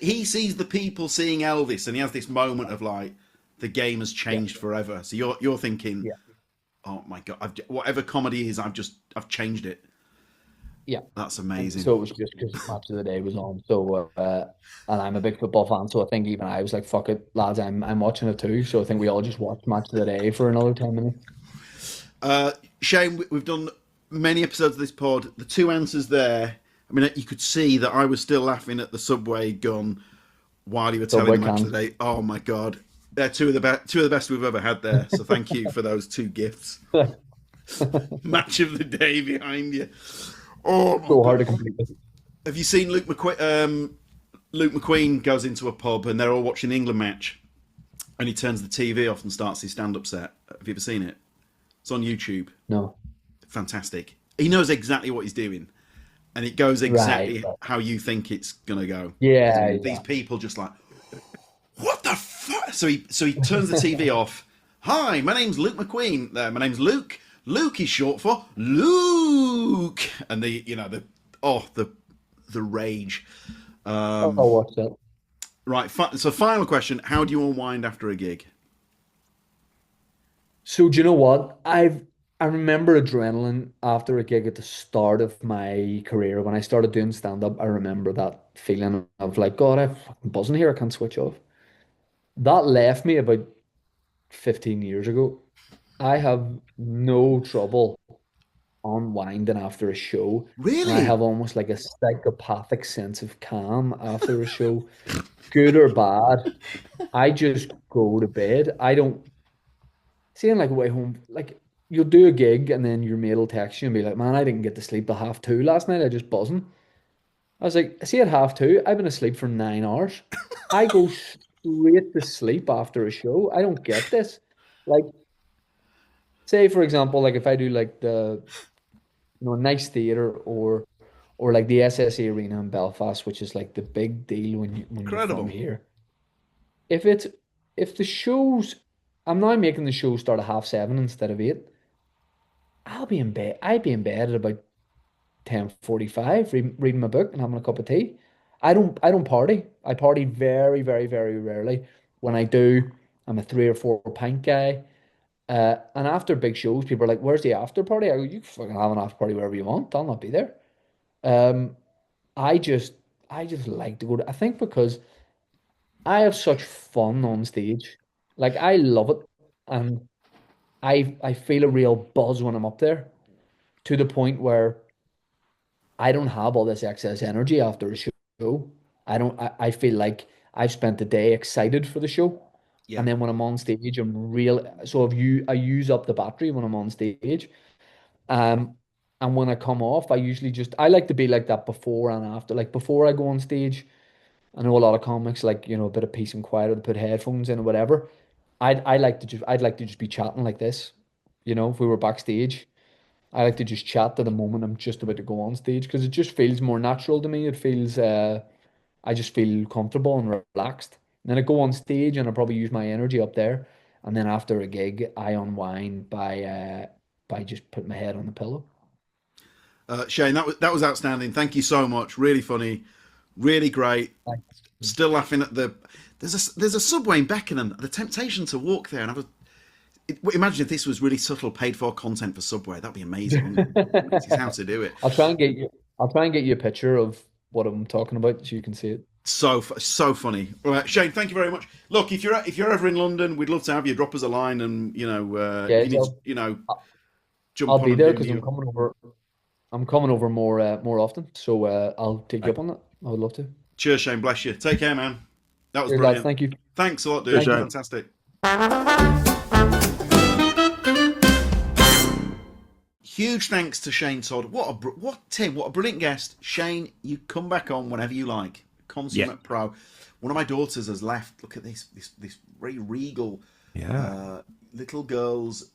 the people seeing Elvis, and he has this moment of like the game has yeah, changed forever. So you're thinking, yeah, oh my god, whatever comedy is, I've changed it. yeah. That's And amazing. so it was just because Match of the Day was on. So and I'm a big football fan, so I think even I was like, "Fuck it, lads, I'm watching it too." So I think we all just watched Match of the Day for another 10 minutes. Shane, we've done many episodes of this pod. The two answers there. I mean, you could see that I was still laughing at the Subway gun while you were telling Subway the match of can. the day. Oh my god, they're two of the best we've ever had there. So thank you for those two gifts. Match of the day behind you. Oh my So hard god. to complete it. Have you seen Luke McQueen? Luke McQueen goes into a pub and they're all watching the England match, and he turns the TV off and starts his stand-up set. Have you ever seen it? It's on YouTube. No. Fantastic. He knows exactly what he's doing, and it goes Right. exactly how you think it's gonna go. Yeah, These yeah. people just like, what the fuck? So he turns the TV off. Hi, my name's Luke McQueen. My name's Luke. Luke is short for Luke, and the rage. I'll watch that. Right. So final question: how do you unwind after a gig? So do you know what? I remember adrenaline after a gig at the start of my career when I started doing stand up. I remember that feeling of like, God, I'm fucking buzzing here. I can't switch off. That left me about 15 years ago. I have no trouble unwinding after a show, and I Really? have almost like a psychopathic sense of calm after a show, good or bad. I just go to bed. I don't seeing like way home, like you'll do a gig and then your mate will text you and be like, "Man, I didn't get to sleep till 2:30 last night. I just buzzing." I was like, "See, at 2:30, I've been asleep for 9 hours. I go straight to sleep after a show. I don't get this." Like, say for example, like if I do like the a nice theater or like the SSE Arena in Belfast, which is like the big deal when you're from Incredible. here. If it's if the shows, I'm now making the show start at 7:30 instead of 8. I'll be in bed. I'd be in bed at about 10:45, reading my book and having a cup of tea. I don't party. I party very, very, very rarely. When I do, I'm a 3 or 4 pint guy. And after big shows, people are like, "Where's the after party?" I go, "You can fucking have an after party wherever you want. I'll not be there." Um, I just I just like to go to, I think because I have such fun on stage. Like I love it. And I feel a real buzz when I'm up there, to the point where I don't have all this excess energy after a show. I feel like I've spent the day excited for the show. Yeah. And then when I'm on stage, I'm real. So I use up the battery when I'm on stage. Um, and when I come off, I like to be like that before and after. Like before I go on stage, I know a lot of comics like, a bit of peace and quiet, or they put headphones in or whatever. I'd like to just be chatting like this. If we were backstage, I like to just chat to the moment I'm just about to go on stage, because it just feels more natural to me. It feels I just feel comfortable and relaxed. And then I go on stage and I probably use my energy up there. And then after a gig, I unwind by just putting my head on the pillow. Shane, that was outstanding. Thank you so much. Really funny, really great. Thanks. Still laughing at there's a subway in Beckenham. The temptation to walk there and have imagine if this was really subtle paid for content for Subway. That'd be amazing. Wouldn't it? This is how to do it. I'll try and get you. I'll try and get you a picture of what I'm talking about so you can see it. So funny. All right, Shane, thank you very much. Look, if you're ever in London, we'd love to have you. Drop us a line, and Yeah, if you need to, jump I'll on be and there do because I'm you. coming over. I'm coming over more often, so I'll take you up on that. I would love to. Cheers, Shane. Bless you. Take care, man. That was Cheers, lads. brilliant. Thank you. Thanks a lot, dude. Cheers, Thank you. Shane. Fantastic. Huge thanks to Shane Todd. Tim? What a brilliant guest, Shane. You come back on whenever you like. Consummate pro. One of my daughters has left. Look at this very regal little girl's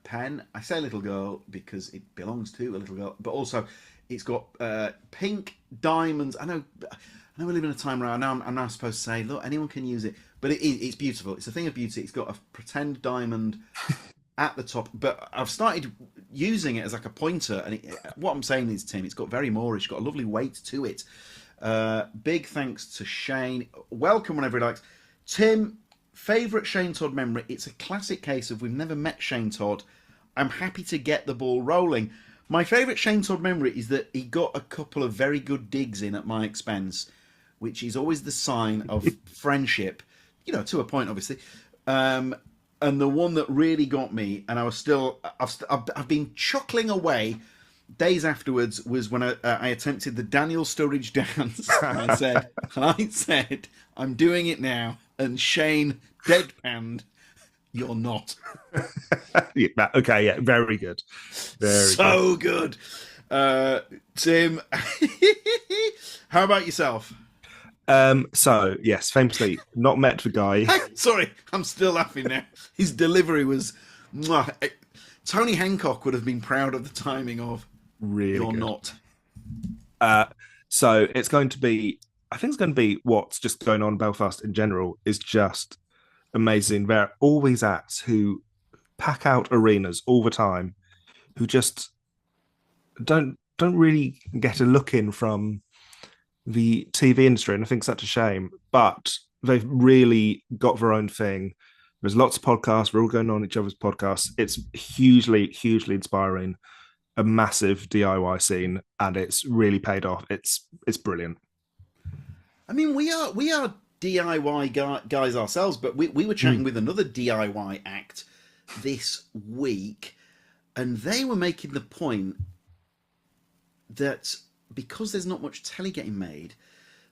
pen. I say little girl because it belongs to a little girl, but also it's got pink diamonds. I know we live in a time where I'm now supposed to say, look, anyone can use it, but it's beautiful. It's a thing of beauty. It's got a pretend diamond at the top, but I've started using it as like a pointer, and what I'm saying is, Tim, it's got very Moorish, got a lovely weight to it. Big thanks to Shane. Welcome whenever he likes. Tim, favourite Shane Todd memory? It's a classic case of we've never met Shane Todd. I'm happy to get the ball rolling. My favourite Shane Todd memory is that he got a couple of very good digs in at my expense, which is always the sign of friendship, to a point, obviously. And the one that really got me, and I've been chuckling away days afterwards, was when I attempted the Daniel Sturridge dance. And I said, I'm doing it now. And Shane deadpanned, you're not. Okay, yeah, very good. Very good. Tim, how about yourself? So yes, famously not met the guy. Sorry, I'm still laughing now. His delivery was mwah. Tony Hancock would have been proud of the timing of Really You're good. Not. So it's going to be, I think it's going to be what's just going on in Belfast in general is just amazing. There are all these acts who pack out arenas all the time, who just don't really get a look in from the TV industry, and I think it's such a shame. But they've really got their own thing. There's lots of podcasts. We're all going on each other's podcasts. It's hugely inspiring. A massive DIY scene, and it's really paid off. It's brilliant. I mean, we are DIY guys ourselves, but we were chatting with another DIY act this week, and they were making the point that because there's not much telly getting made,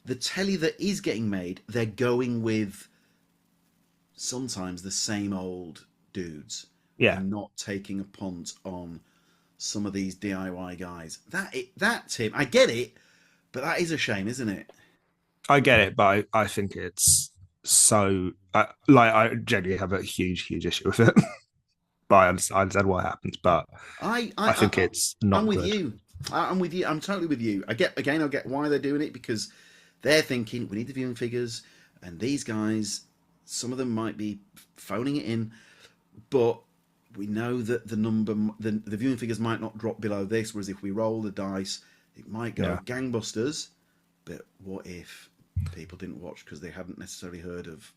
the telly that is getting made, they're going with sometimes the same old dudes. Yeah, and not taking a punt on some of these DIY guys. That Tim, I get it, but that is a shame, isn't it? I get it, but I think it's so like I genuinely have a huge issue with it. But I understand what happens, but I think it's not. I'm with good. you. I'm with you. I'm totally with you. I get why they're doing it, because they're thinking we need the viewing figures, and these guys, some of them might be phoning it in, but we know that the viewing figures might not drop below this. Whereas if we roll the dice, it might go gangbusters. But what if people didn't watch because they hadn't necessarily heard of?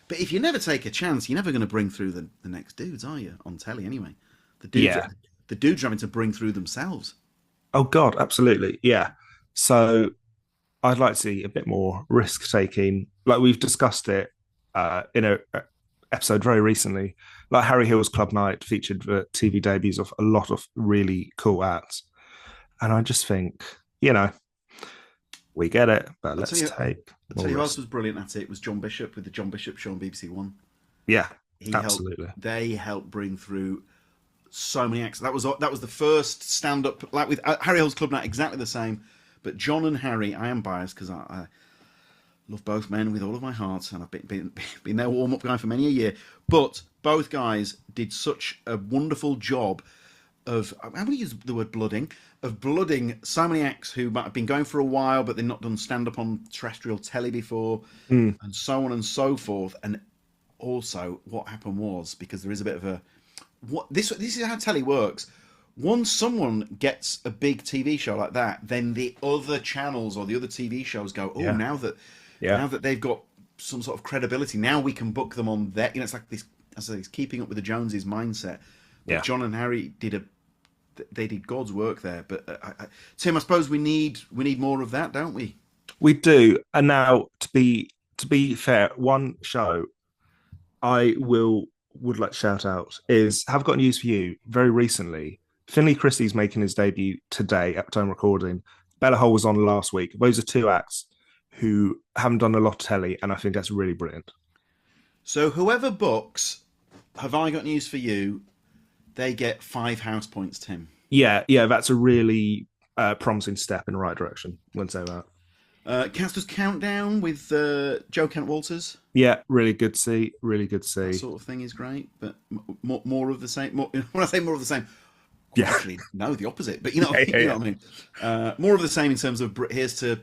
But if you never take a chance, you're never going to bring through the next dudes, are you? On telly, anyway. The dudes are having to bring through themselves. Oh God, absolutely, yeah. So I'd like to see a bit more risk taking. Like we've discussed it in a episode very recently. Like Harry Hill's Club Night featured the TV debuts of a lot of really cool acts, and I just think, we get it, but let's take. I'll tell you who else was brilliant at it. It was John Bishop with the John Bishop Show on BBC One. Yeah, absolutely. They helped bring through so many acts. That was the first stand up, like with Harry Hill's Club Night, exactly the same. But John and Harry, I am biased because I love both men with all of my heart, and I've been their warm up guy for many a year. But both guys did such a wonderful job of, I'm going to use the word blooding so many acts who might have been going for a while, but they've not done stand up on terrestrial telly before, and so on and so forth. And also, what happened was, because there is a bit of this is how telly works. Once someone gets a big TV show like that, then the other channels or the other TV shows go, now that they've got some sort of credibility, now we can book them on their. It's like this. As I say, it's keeping up with the Joneses mindset. But John and Harry did God's work there. But Tim, I suppose we need more of that, don't we? We do. And now, to be fair, one show I would like to shout out is have got news for you. Very recently, Finley Christie's making his debut today at time recording. Bella Hole was on last week. Those are two acts who haven't done a lot of telly, and I think that's really brilliant. So whoever books Have I Got News for You, they get 5 house points, Tim. Yeah, that's a really promising step in the right direction. Wouldn't say that. Casper's Countdown with Joe Kent Walters. Yeah, really good to see. Really good to see. That sort of thing is great, but more of the same. When I say more of the same, actually, no, the opposite. But you know what I mean. More of the same in terms of here's to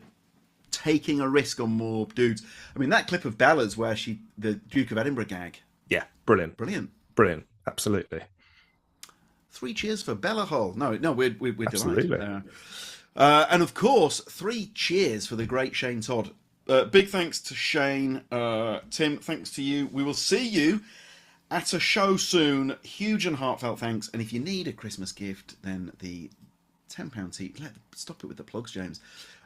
taking a risk on more dudes. I mean, that clip of Bella's where the Duke of Edinburgh gag. Yeah, brilliant. Absolutely. 3 cheers for Bella Hull. No, we're Absolutely. delighted. And of course, 3 cheers for the great Shane Todd. Big thanks to Shane. Tim, thanks to you. We will see you at a show soon. Huge and heartfelt thanks. And if you need a Christmas gift, then the £10 tea. Stop it with the plugs, James.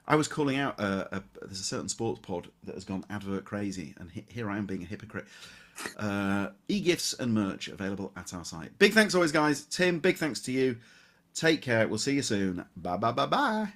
I was calling out, there's a certain sports pod that has gone advert crazy, and here I am being a hypocrite. E-gifts and merch available at our site. Big thanks always, guys. Tim, big thanks to you. Take care. We'll see you soon. Bye.